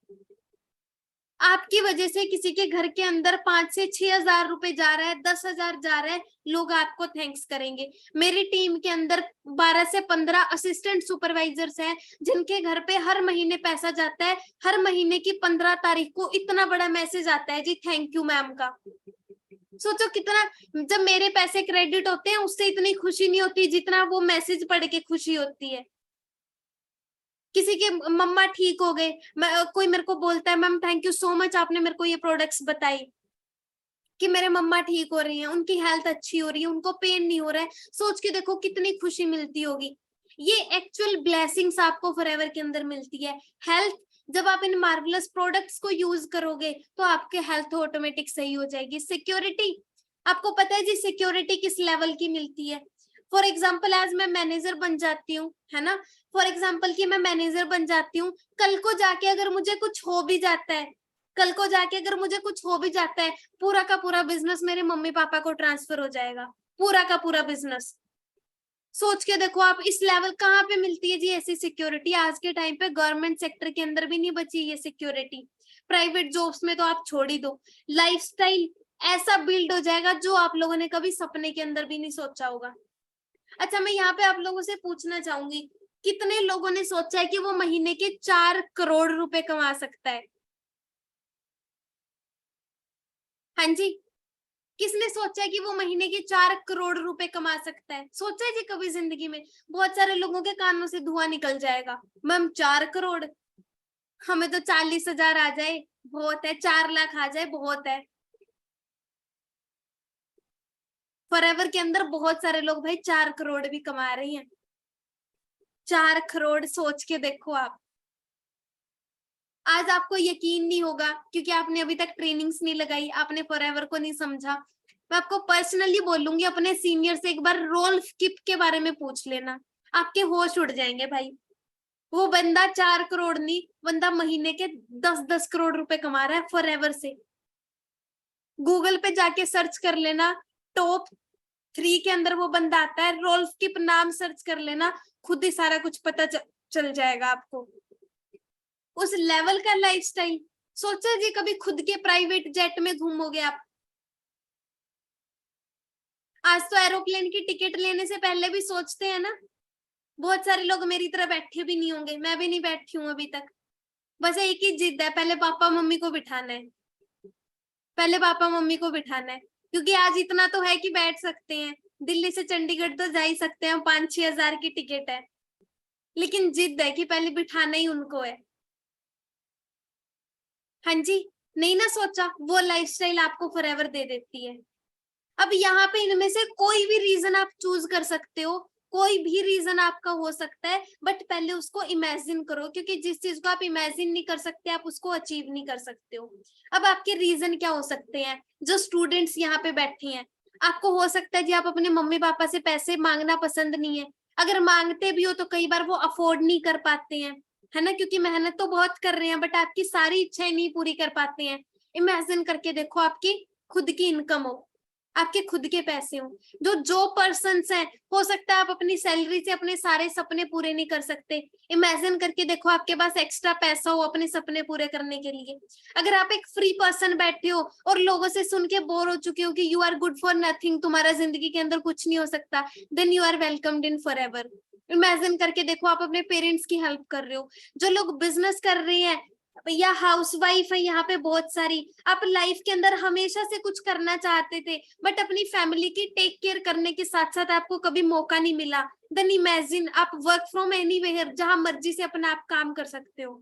आपकी वजह से किसी के घर के अंदर 5 से 6 हजार रुपए जा रहा है, 10 हजार जा रहा है, लोग आपको थैंक्स करेंगे। मेरी टीम के अंदर 12 से 15 असिस्टेंट सुपरवाइजर्स हैं, जिनके घर पे हर महीने पैसा जाता है। हर महीने की 15 तारीख को इतना बड़ा मैसेज आता है जी, थैंक यू मैम का। सोचो कितना, जब मेरे पैसे क्रेडिट होते हैं उससे इतनी खुशी नहीं होती जितना वो मैसेज पढ़ के खुशी होती है। किसी के मम्मा ठीक हो गए, कोई मेरे को बोलता है ma'am thank you so much, आपने मेरे को ये प्रोडक्ट्स बताई कि मेरे मम्मा ठीक हो रही हैं, उनकी हेल्थ अच्छी हो रही है, उनको पेन नहीं हो रहा है। सोच के देखो कितनी खुशी मिलती होगी। ये एक्चुअल ब्लेसिंग्स आपको फॉरएवर के अंदर मिलती है। हेल्थ, जब आप इन मार्वलस प्रोडक्ट्स को यूज करोगे तो आपके हेल्थ ऑटोमेटिक सही हो जाएगी। सिक्योरिटी, आपको पता है जी सिक्योरिटी किस लेवल की मिलती है? फॉर एग्जाम्पल आज मैं मैनेजर बन जाती हूँ, है ना, फॉर एग्जाम्पल कि मैं मैनेजर बन जाती हूँ, कल को जाके अगर मुझे कुछ हो भी जाता है, कल को जाके अगर मुझे कुछ हो भी जाता है, पूरा का पूरा बिजनेस मेरे मम्मी पापा को ट्रांसफर हो जाएगा, पूरा का पूरा बिजनेस। सोच के देखो आप, इस लेवल कहाँ पे मिलती है जी ऐसी सिक्योरिटी? आज के टाइम पे गवर्नमेंट सेक्टर के अंदर भी नहीं बची ये सिक्योरिटी। प्राइवेट जॉब्स में तो आप छोड़ ही दो। लाइफस्टाइल ऐसा बिल्ड हो जाएगा जो आप लोगों ने कभी सपने के अंदर भी नहीं सोचा होगा। अच्छा, मैं यहाँ पे आप लोगों से पूछना चाहूंगी, कितने लोगों ने सोचा है कि वो महीने के 4 करोड़ रुपए कमा सकता है? हाँ जी, किसने सोचा है कि वो महीने के 4 करोड़ रुपए कमा सकता है? सोचा है जी कभी जिंदगी में? बहुत सारे लोगों के कानों से धुआं निकल जाएगा, मैम 4 करोड़, हमें तो 40 हजार आ जाए बहुत है, 4 लाख आ जाए बहुत है। फॉरएवर के अंदर बहुत सारे लोग भाई 4 करोड़ भी कमा रही हैं। 4 करोड़ सोच के देखो आप। आज आपको यकीन नहीं होगा क्योंकि आपने अभी तक ट्रेनिंग्स नहीं लगाई, आपने फॉरएवर को नहीं समझा। मैं आपको पर्सनली बोलूंगी, अपने सीनियर से एक बार रोल स्किप के बारे में पूछ लेना, आपके होश उड़ जाएंगे भाई। वो बंदा 4 करोड़ नहीं, बंदा महीने के 10-10 करोड़ रुपए कमा रहा है फॉरएवर से। गूगल पे जाके सर्च कर लेना, टॉप 3 के अंदर वो बंदा आता है, रोल स्किप नाम सर्च कर लेना, खुद ही सारा कुछ पता चल जाएगा आपको। उस लेवल का लाइफस्टाइल। सोचा जी कभी खुद के प्राइवेट जेट में घूमोगे आप? आज तो एरोप्लेन की टिकट लेने से पहले भी सोचते हैं ना। बहुत सारे लोग मेरी तरह बैठे भी नहीं होंगे, मैं भी नहीं बैठी हूँ अभी तक। बस एक ही जिद है, पहले पापा मम्मी को बिठाना है, पहले पापा मम्मी को बिठाना है। क्योंकि आज इतना तो है कि बैठ सकते हैं, दिल्ली से चंडीगढ़ तो जा ही सकते हैं, 5-6 हजार की टिकट है, लेकिन जिद है कि पहले बिठाना ही उनको है। हाँ जी, नहीं ना सोचा, वो लाइफस्टाइल आपको फॉरएवर दे देती है। अब यहाँ पे इनमें से कोई भी रीजन आप चूज कर सकते हो, कोई भी रीजन आपका हो सकता है, बट पहले उसको इमेजिन करो, क्योंकि जिस चीज को आप इमेजिन नहीं कर सकते आप उसको अचीव नहीं कर सकते हो। अब आपके रीजन क्या हो सकते हैं? जो स्टूडेंट्स यहाँ पे बैठे हैं, आपको हो सकता है जी आप अपने मम्मी पापा से पैसे मांगना पसंद नहीं है, अगर मांगते भी हो तो कई बार वो अफोर्ड नहीं कर पाते हैं, है ना, क्योंकि मेहनत तो बहुत कर रहे हैं बट आपकी सारी इच्छाएं नहीं पूरी कर पाते हैं। इमेजिन करके देखो, आपकी खुद की इनकम हो, आपके खुद के पैसे हो। जो पर्सन्स हैं, हो सकता है आप अपनी सैलरी से अपने सारे सपने पूरे नहीं कर सकते, इमेजिन करके देखो आपके पास एक्स्ट्रा पैसा हो अपने सपने पूरे करने के लिए। अगर आप एक फ्री पर्सन बैठे हो और लोगों से सुन के बोर हो चुके हो कि you are good for nothing, तुम्हारा जिंदगी के अंदर कुछ नहीं हो सकता, then you are welcomed in forever. Imagine करके देखो आप अपने पेरेंट्स की हेल्प कर रहे हो। जो लोग बिजनेस कर रहे हैं या हाउसवाइफ है यहाँ पे बहुत सारी, आप लाइफ के अंदर हमेशा से कुछ करना चाहते थे बट अपनी फैमिली की टेक केयर करने के साथ साथ आपको कभी मौका नहीं मिला, देन इमेजिन आप वर्क फ्रॉम एनीवेयर, जहां मर्जी से अपना आप काम कर सकते हो।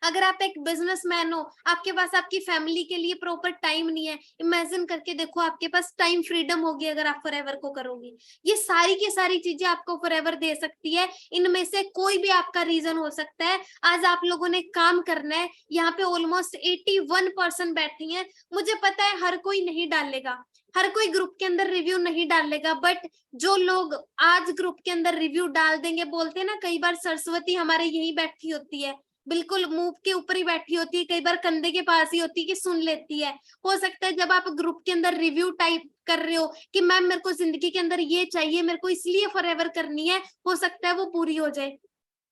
अगर आप एक बिजनेसमैन हो, आपके पास आपकी फैमिली के लिए प्रॉपर टाइम नहीं है, इमेजिन करके देखो आपके पास टाइम फ्रीडम होगी अगर आप फॉरएवर को करोगे। ये सारी की सारी चीजें आपको फॉरएवर दे सकती है, इनमें से कोई भी आपका रीजन हो सकता है। आज आप लोगों ने काम करना है, यहाँ पे ऑलमोस्ट 81% बैठे हैं, मुझे पता है हर कोई नहीं डालेगा, हर कोई ग्रुप के अंदर रिव्यू नहीं डालेगा, बट जो लोग आज ग्रुप के अंदर रिव्यू डाल देंगे, बोलते हैं ना कई बार सरस्वती हमारे यहीं बैठी होती है, बिल्कुल मुंह के ऊपर ही बैठी होती है, कई बार कंधे के पास ही होती है कि सुन लेती है। हो सकता है जब आप ग्रुप के अंदर रिव्यू टाइप कर रहे हो कि मैम मेरे को जिंदगी के अंदर ये चाहिए, मेरे को इसलिए फॉरएवर करनी है, हो सकता है वो पूरी हो जाए,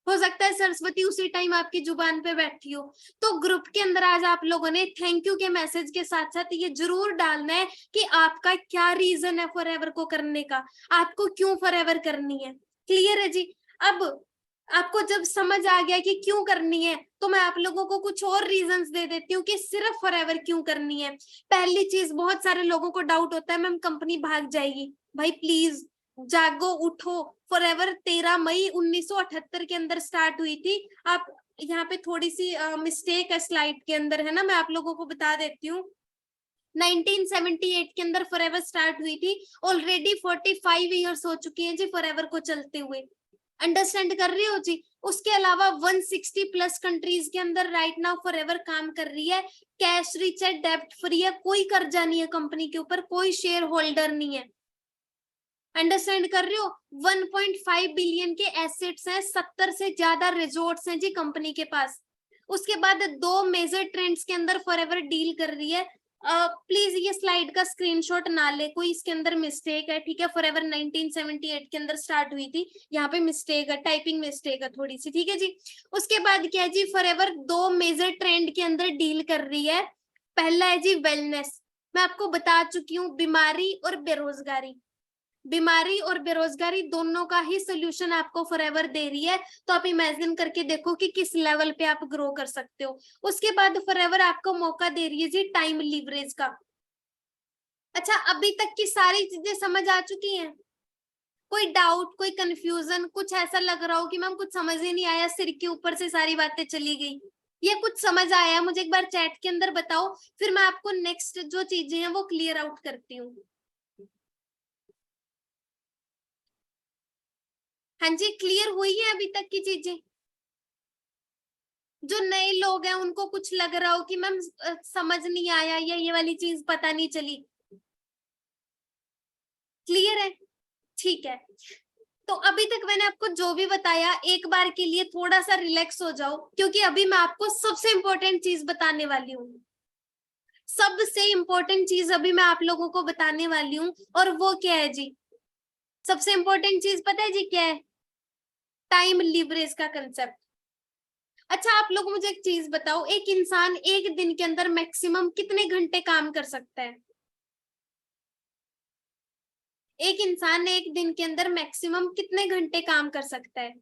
हो सकता है सरस्वती उसी टाइम आपकी जुबान पे बैठी हो। तो ग्रुप के अंदर आज आप लोगों ने थैंक यू के मैसेज के साथ साथ ये जरूर डालना है कि आपका क्या रीजन है फॉरएवर को करने का, आपको क्यों फॉरएवर करनी है। क्लियर है जी? अब आपको जब समझ आ गया कि क्यों करनी है, तो मैं आप लोगों को कुछ और रीजंस दे देती हूँ कि सिर्फ फॉरएवर क्यों करनी है। पहली चीज, बहुत सारे लोगों को डाउट होता है मैम कंपनी भाग जाएगी। भाई प्लीज जागो, उठो। फॉरएवर 13 मई 1978 के अंदर स्टार्ट हुई थी। आप यहाँ पे थोड़ी सी मिस्टेक है स्लाइड के अंदर, है ना, मैं आप लोगों को बता देती हूँ। 1978 के अंदर फॉरएवर स्टार्ट हुई थी, ऑलरेडी 45 ईयर्स हो चुके हैं जी फॉरएवर को चलते हुए। अंडरस्टैंड कर रही हो जी? उसके अलावा 160 प्लस कंट्रीज के अंदर राइट नाउ फॉरएवर काम कर रही है। कैश रिच है, डेब्ट फ्री है, कोई कर्जा नहीं है कंपनी के ऊपर, कोई शेयर होल्डर नहीं है। अंडरस्टैंड कर रहे हो? 1.5 बिलियन के एसेट्स हैं, 70 से ज्यादा रिजॉर्ट्स हैं जी कंपनी के पास। उसके बाद 2 मेजर ट्रेंड्स के अंदर फॉरएवर डील कर रही है। प्लीज ये स्लाइड का स्क्रीनशॉट ना ले कोई, इसके अंदर मिस्टेक है, ठीक है। फॉरएवर 1978 के अंदर स्टार्ट हुई थी, यहाँ पे मिस्टेक है, टाइपिंग मिस्टेक है थोड़ी सी, ठीक है जी। उसके बाद क्या है जी, फॉरएवर 2 मेजर ट्रेंड के अंदर डील कर रही है। पहला है जी वेलनेस, मैं आपको बता चुकी हूँ, बीमारी और बेरोजगारी। बीमारी और बेरोजगारी दोनों का ही सोल्यूशन आपको फॉरएवर दे रही है। तो आप इमेजिन करके देखो कि किस लेवल पे आप ग्रो कर सकते हो। उसके बाद फॉरएवर आपको मौका दे रही है जी टाइम लीवरेज का। अच्छा, अभी तक की सारी चीजें समझ आ चुकी हैं? कोई डाउट, कोई कंफ्यूजन, कुछ ऐसा लग रहा हो कि मैम कुछ समझ ही नहीं आया, सिर के ऊपर से सारी बातें चली गई, ये कुछ समझ आया, मुझे एक बार चैट के अंदर बताओ, फिर मैं आपको नेक्स्ट जो चीजें हैं वो क्लियर आउट करती हूँ। हाँ जी, क्लियर हुई है अभी तक की चीजें? जो नए लोग हैं उनको कुछ लग रहा हो कि मैम समझ नहीं आया या ये वाली चीज पता नहीं चली, क्लियर है? ठीक है। तो अभी तक मैंने आपको जो भी बताया, एक बार के लिए थोड़ा सा रिलैक्स हो जाओ, क्योंकि अभी मैं आपको सबसे इंपॉर्टेंट चीज बताने वाली हूँ। सबसे इंपॉर्टेंट चीज अभी मैं आप लोगों को बताने वाली हूँ, और वो क्या है जी? सबसे इंपॉर्टेंट चीज पता है जी क्या है? टाइम लीवरेज का कंसेप्ट। अच्छा, आप लोग मुझे एक चीज बताओ, एक इंसान एक दिन के अंदर मैक्सिमम कितने घंटे काम कर सकता है? एक इंसान एक दिन के अंदर मैक्सिमम कितने घंटे काम कर सकता है?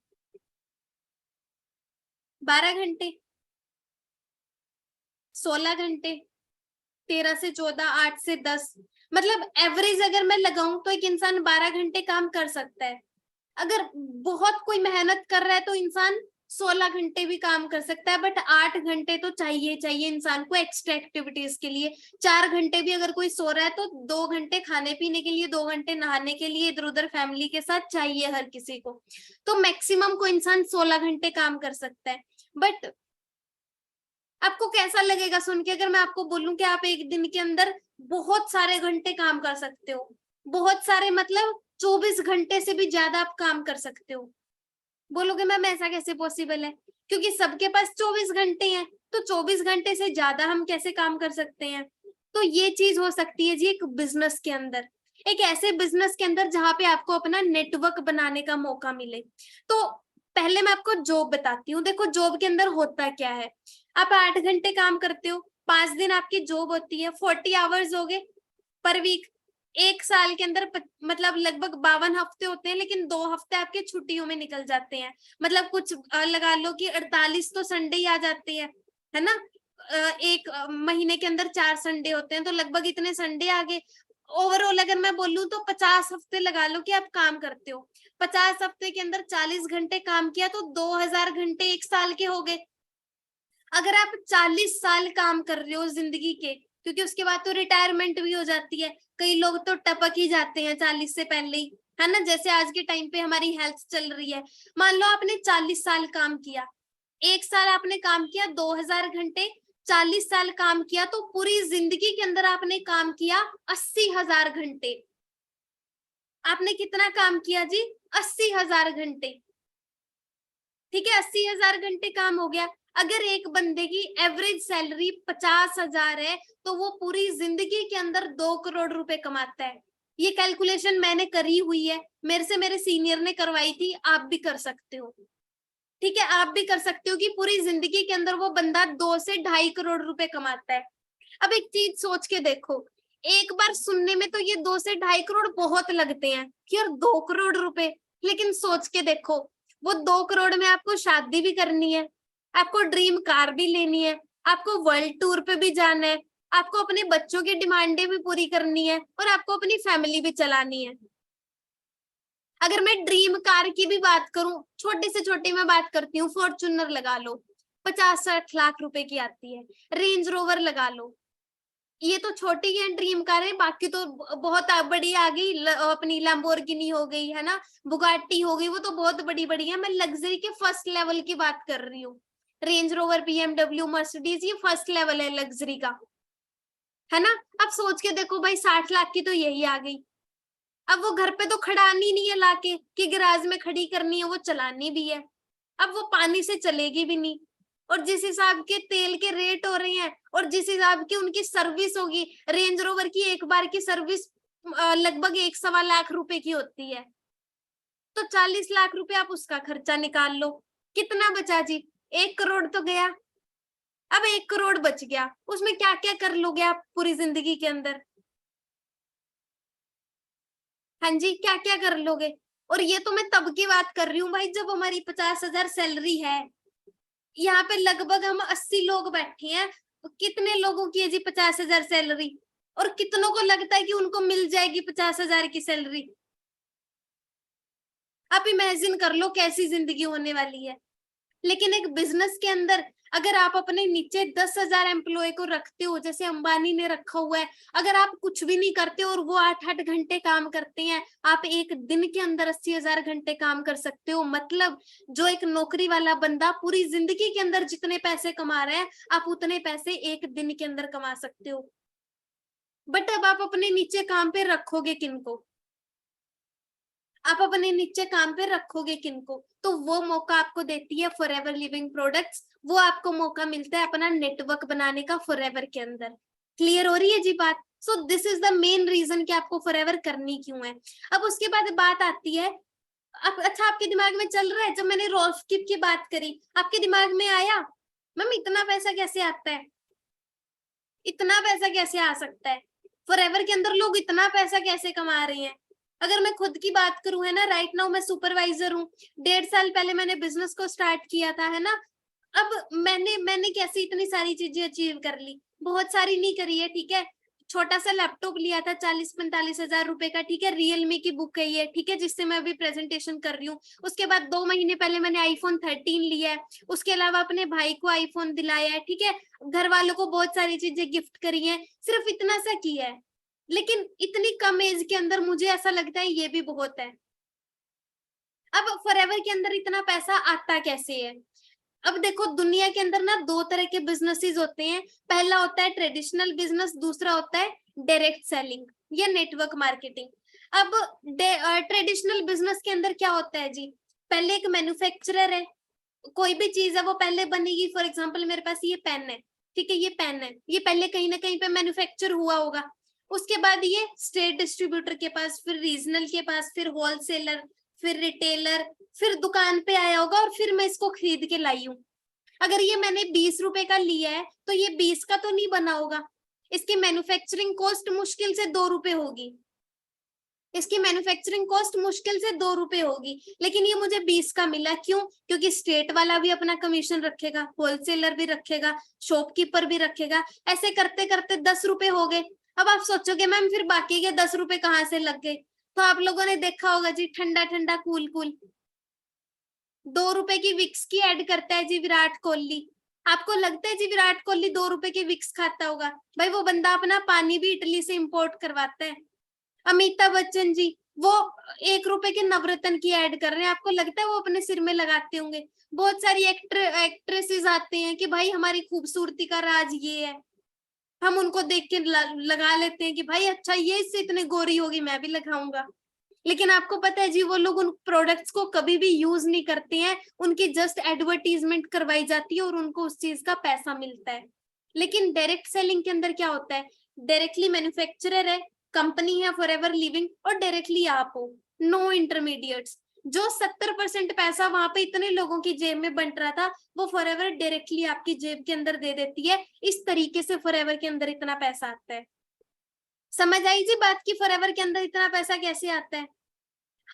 12 घंटे, 16 घंटे, 13 से 14, 8 से 10, मतलब एवरेज अगर मैं लगाऊं तो एक इंसान 12 घंटे काम कर सकता है। अगर बहुत कोई मेहनत कर रहा है तो इंसान 16 घंटे भी काम कर सकता है, बट 8 घंटे तो चाहिए चाहिए इंसान को एक्स्ट्रा एक्टिविटीज के लिए। 4 घंटे भी अगर कोई सो रहा है तो 2 घंटे खाने पीने के लिए, 2 घंटे नहाने के लिए, इधर उधर फैमिली के साथ चाहिए हर किसी को। तो मैक्सिमम को इंसान 16 घंटे काम कर सकता है। बट आपको कैसा लगेगा सुन के अगर मैं आपको बोलूं कि आप एक दिन के अंदर बहुत सारे घंटे काम कर सकते हो? बहुत सारे मतलब 24 घंटे से भी ज्यादा आप काम कर सकते हो। बोलोगे मैम ऐसा कैसे पॉसिबल है? क्योंकि सबके पास 24 घंटे हैं, तो 24 घंटे से ज्यादा हम कैसे काम कर सकते हैं? तो ये चीज हो सकती है जी एक बिजनेस के अंदर, एक ऐसे बिजनेस के अंदर जहां पे आपको अपना नेटवर्क बनाने का मौका मिले। तो पहले मैं आपको जॉब बताती हूँ। देखो जॉब के अंदर होता क्या है, आप 8 घंटे काम करते हो, 5 दिन आपकी जॉब होती है, 40 आवर्स हो गए पर वीक। एक साल के अंदर मतलब लगभग 52 हफ्ते होते हैं, लेकिन 2 हफ्ते आपके छुट्टियों में निकल जाते हैं। मतलब कुछ लगा लो कि 48 तो संडे ही आ जाते हैं, है ना। एक महीने के अंदर 4 संडे होते हैं, तो लगभग इतने संडे आ गए। ओवरऑल अगर मैं बोलूं तो 50 हफ्ते लगा लो कि आप काम करते हो। 50 हफ्ते के अंदर 40 घंटे काम किया तो 2000 घंटे एक साल के हो गए। अगर आप 40 साल काम कर रहे हो जिंदगी के, क्योंकि उसके बाद तो रिटायरमेंट भी हो जाती है, कई लोग तो टपक ही जाते हैं 40 से पहले ही, है ना। जैसे आज के टाइम पे हमारी हेल्थ चल रही है, मान लो आपने 40 साल काम किया, एक साल आपने काम किया 2000 घंटे, 40 साल काम किया तो पूरी जिंदगी के अंदर आपने काम किया 80,000 घंटे। आपने कितना काम किया जी? 80,000 घंटे। ठीक है, 80,000 घंटे काम हो गया। अगर एक बंदे की एवरेज सैलरी 50,000 है तो वो पूरी जिंदगी के अंदर 2 करोड़ रुपए कमाता है। ये कैलकुलेशन मैंने करी हुई है, मेरे से मेरे सीनियर ने करवाई थी, आप भी कर सकते हो। ठीक है, आप भी कर सकते हो कि पूरी जिंदगी के अंदर वो बंदा 2 से 2.5 करोड़ रुपए कमाता है। अब एक चीज सोच के देखो, एक बार सुनने में तो ये 2 से 2.5 करोड़ बहुत लगते हैं कि यार 2 करोड़ रुपए, लेकिन सोच के देखो वो 2 करोड़ में आपको शादी भी करनी है, आपको ड्रीम कार भी लेनी है, आपको वर्ल्ड टूर पे भी जाना है, आपको अपने बच्चों की डिमांडें भी पूरी करनी है और आपको अपनी फैमिली भी चलानी है। अगर मैं ड्रीम कार की भी बात करूं, छोटी से छोटी मैं बात करती हूँ, फॉर्च्यूनर लगा लो, 50-60 लाख रुपए की आती है। रेंज रोवर लगा लो, ये तो छोटी है ड्रीम कार है, बाकी तो बहुत बड़ी आ गई, अपनी लैम्बोर्गिनी हो गई है ना, बुगाटी हो गई, वो तो बहुत बड़ी बड़ी है। मैं लग्जरी के फर्स्ट लेवल की बात कर रही हूँ। रेंज रोवर, बीएमडब्ल्यू, मर्सिडीज, ये फर्स्ट लेवल है लग्जरी का, है ना। अब सोच के देखो भाई, 60 लाख की तो यही आ गई। अब वो घर पे तो खड़ानी नहीं है लाके कि गैराज में खड़ी करनी है, वो चलानी भी है। अब वो पानी से चलेगी भी नहीं। और जिस हिसाब के तेल के रेट हो रहे हैं और जिस हिसाब की उनकी सर्विस होगी, रेंज रोवर की एक बार की सर्विस लगभग 1-1.25 लाख रुपए की होती है। तो 40 लाख रुपए आप उसका खर्चा निकाल लो, कितना बचा जी? 1 करोड़ तो गया। अब 1 करोड़ बच गया, उसमें क्या क्या कर लोगे आप पूरी जिंदगी के अंदर? हाँ जी, क्या क्या कर लोगे? और ये तो मैं तब की बात कर रही हूँ भाई जब हमारी 50,000 सैलरी है। यहाँ पे लगभग हम 80 लोग बैठे हैं, तो कितने लोगों की है जी 50,000 सैलरी? और कितनों को लगता है कि उनको मिल जाएगी 50,000 की सैलरी? आप इमेजिन कर लो कैसी जिंदगी होने वाली है। लेकिन एक बिजनेस के अंदर अगर आप अपने नीचे 10,000 एम्प्लॉय को रखते हो, जैसे अंबानी ने रखा हुआ है, अगर आप कुछ भी नहीं करते और वो 8-8 घंटे काम करते हैं, आप एक दिन के अंदर 80,000 घंटे काम कर सकते हो। मतलब जो एक नौकरी वाला बंदा पूरी जिंदगी के अंदर जितने पैसे कमा रहा है, आप उतने पैसे एक दिन के अंदर कमा सकते हो। बट अब आप अपने नीचे काम पे रखोगे किनको? आप अपने नीचे काम पे रखोगे किनको? तो वो मौका आपको देती है फॉरएवर लिविंग प्रोडक्ट्स। वो आपको मौका मिलता है अपना नेटवर्क बनाने का फॉरएवर के अंदर। क्लियर हो रही है जी बात? So this is the main reason कि आपको फॉरएवर करनी क्यों है। अब उसके बाद बात आती है, अच्छा आपके दिमाग में चल रहा है, जब मैंने रोस्किप की बात करी आपके दिमाग में आया मैम इतना पैसा कैसे आता है, इतना पैसा कैसे आ सकता है, फॉरएवर के अंदर लोग इतना पैसा कैसे कमा रहे हैं? अगर मैं खुद की बात करूं, है ना, राइट नाउ मैं सुपरवाइजर हूँ। 1.5 साल पहले मैंने बिजनेस को स्टार्ट किया था, है ना। अब मैंने मैंने कैसे इतनी सारी चीजें अचीव कर ली? बहुत सारी नहीं करी है, ठीक है। छोटा सा लैपटॉप लिया था 40-45 हजार रुपए का, ठीक है, रियलमी की बुक है ये, ठीक है, जिससे मैं अभी प्रेजेंटेशन कर रही हूँ। उसके बाद 2 महीने पहले मैंने आईफोन 13 लिया है। उसके अलावा अपने भाई को आईफोन दिलाया है, ठीक है। घर वालों को बहुत सारी चीजें गिफ्ट करी है, सिर्फ इतना सा किया है। लेकिन इतनी कम एज के अंदर मुझे ऐसा लगता है ये भी बहुत है। अब फॉरएवर के अंदर इतना पैसा आता कैसे है? अब देखो दुनिया के अंदर ना 2 तरह के बिजनेसेस होते हैं। पहला होता है ट्रेडिशनल बिजनेस, दूसरा होता है डायरेक्ट सेलिंग या नेटवर्क मार्केटिंग। अब ट्रेडिशनल बिजनेस के अंदर क्या होता है जी? पहले एक मैन्युफैक्चरर है, कोई भी चीज है वो पहले बनेगी। फॉर एग्जाम्पल मेरे पास ये पेन है, ठीक है, ये पेन है, ये पहले कहीं ना कहीं पे मैन्युफैक्चर हुआ होगा। उसके बाद ये स्टेट डिस्ट्रीब्यूटर के पास, फिर रीजनल के पास, फिर होलसेलर, फिर रिटेलर, फिर दुकान पे आया होगा और फिर मैं इसको खरीद के लाई हूँ। अगर ये मैंने 20 रुपए का लिया है तो ये 20 का तो नहीं बना होगा। इसकी मैन्युफैक्चरिंग कॉस्ट मुश्किल से 2 रुपए होगी, इसकी मैन्युफैक्चरिंग कॉस्ट मुश्किल से 2 रुपए होगी, लेकिन ये मुझे 20 का मिला। क्यों? क्योंकि स्टेट वाला भी अपना कमीशन रखेगा, होलसेलर भी रखेगा, शॉपकीपर भी रखेगा, ऐसे करते करते 10 रुपए हो गए। अब आप सोचोगे मैम फिर बाकी के 10 रुपए कहाँ से लग गए? तो आप लोगों ने देखा होगा जी, ठंडा ठंडा कूल कूल 2 रुपए की विक्स की ऐड करता है जी विराट कोहली। आपको लगता है जी विराट कोहली 2 रुपए की विक्स खाता होगा? भाई वो बंदा अपना पानी भी इटली से इंपोर्ट करवाता है। अमिताभ बच्चन जी वो 1 रुपए के नवरत्न की ऐड कर रहे हैं, आपको लगता है वो अपने सिर में लगाते होंगे? बहुत सारी एक्ट्रेसेस आते हैं कि भाई हमारी खूबसूरती का राज ये है, हम उनको देख के लगा लेते हैं कि भाई अच्छा ये इससे इतने गोरी होगी, मैं भी लगाऊंगा। लेकिन आपको पता है जी, वो लोग उन प्रोडक्ट्स को कभी भी यूज नहीं करते हैं, उनकी जस्ट एडवर्टीजमेंट करवाई जाती है और उनको उस चीज का पैसा मिलता है। लेकिन डायरेक्ट सेलिंग के अंदर क्या होता है? डायरेक्टली मैन्युफैक्चरर है, कंपनी है फॉर एवर लिविंग, और डायरेक्टली आप हो, नो इंटरमीडिएट्स। जो 70% पैसा वहां पे इतने लोगों की जेब में बंट रहा था, वो फॉर एवर डायरेक्टली आपकी जेब के अंदर दे देती है। इस तरीके से फॉर एवर के अंदर इतना पैसा आता है। समझ आई जी बात की फॉर एवर के अंदर इतना पैसा कैसे आता है?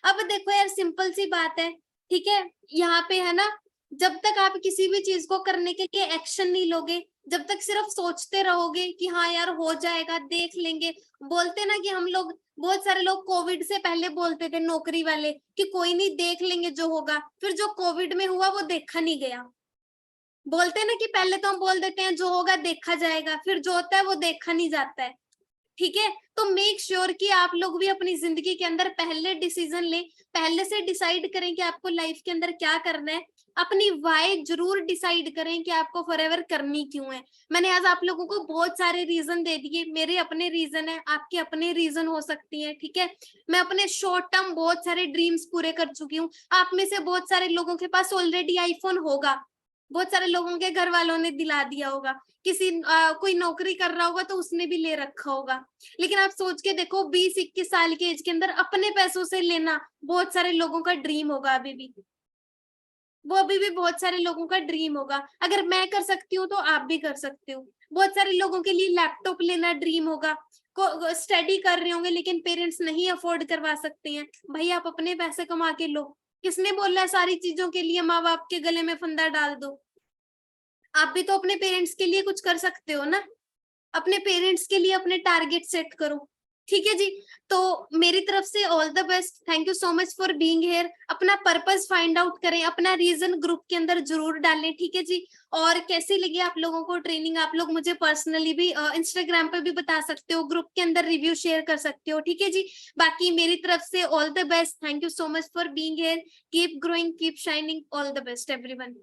अब देखो यार, सिंपल सी बात है, ठीक है, यहाँ पे है ना, जब तक आप किसी भी चीज को करने के लिए एक्शन नहीं लोगे, जब तक सिर्फ सोचते रहोगे कि हाँ यार हो जाएगा, देख लेंगे। बोलते ना कि हम लोग, बहुत सारे लोग कोविड से पहले बोलते थे नौकरी वाले कि कोई नहीं, देख लेंगे जो होगा, फिर जो कोविड में हुआ वो देखा नहीं गया। बोलते ना कि पहले तो हम बोल देते हैं जो होगा देखा जाएगा, फिर जो होता है वो देखा नहीं जाता है। ठीक है, तो मेक श्योर कि आप लोग भी अपनी जिंदगी के अंदर पहले डिसीजन लें, पहले से डिसाइड करें कि आपको लाइफ के अंदर क्या करना है। अपनी वाई जरूर डिसाइड करें कि आपको फॉरएवर करनी क्यों है। मैंने आज आप लोगों को बहुत सारे रीजन दे दिए, मेरे अपने रीजन है, आपके अपने रीजन हो सकती है। ठीक है, मैं अपने शॉर्ट टर्म बहुत सारे ड्रीम्स पूरे कर चुकी हूँ। आप में से बहुत सारे लोगों के पास ऑलरेडी आईफोन होगा, बहुत सारे लोगों के घर वालों ने दिला दिया होगा, किसी कोई नौकरी कर रहा होगा तो उसने भी ले रखा होगा। लेकिन आप सोच के देखो, 20-21 साल के एज के अंदर अपने पैसों से लेना बहुत सारे लोगों का ड्रीम होगा। अभी भी वो अभी भी बहुत सारे लोगों का ड्रीम होगा। अगर मैं कर सकती हूँ तो आप भी कर सकते हो। बहुत सारे लोगों के लिए लैपटॉप लेना ड्रीम होगा, को स्टडी कर रहे होंगे लेकिन पेरेंट्स नहीं अफोर्ड करवा सकते हैं। भाई आप अपने पैसे कमा के लो, किसने बोला है सारी चीजों के लिए माँ बाप के गले में फंदा डाल दो? आप भी तो अपने पेरेंट्स के लिए कुछ कर सकते हो ना। अपने पेरेंट्स के लिए अपने टारगेट सेट करो। ठीक है जी, तो मेरी तरफ से all the best, thank you so much for being here. अपना पर्पस फाइंड आउट करें, अपना रीजन ग्रुप के अंदर जरूर डालें। ठीक है जी, और कैसी लगी आप लोगों को ट्रेनिंग, आप लोग मुझे पर्सनली भी इंस्टाग्राम पे भी बता सकते हो, ग्रुप के अंदर रिव्यू शेयर कर सकते हो। ठीक है जी, बाकी मेरी तरफ से all the best, thank you so much for being here, keep growing, keep shining, all the best everyone.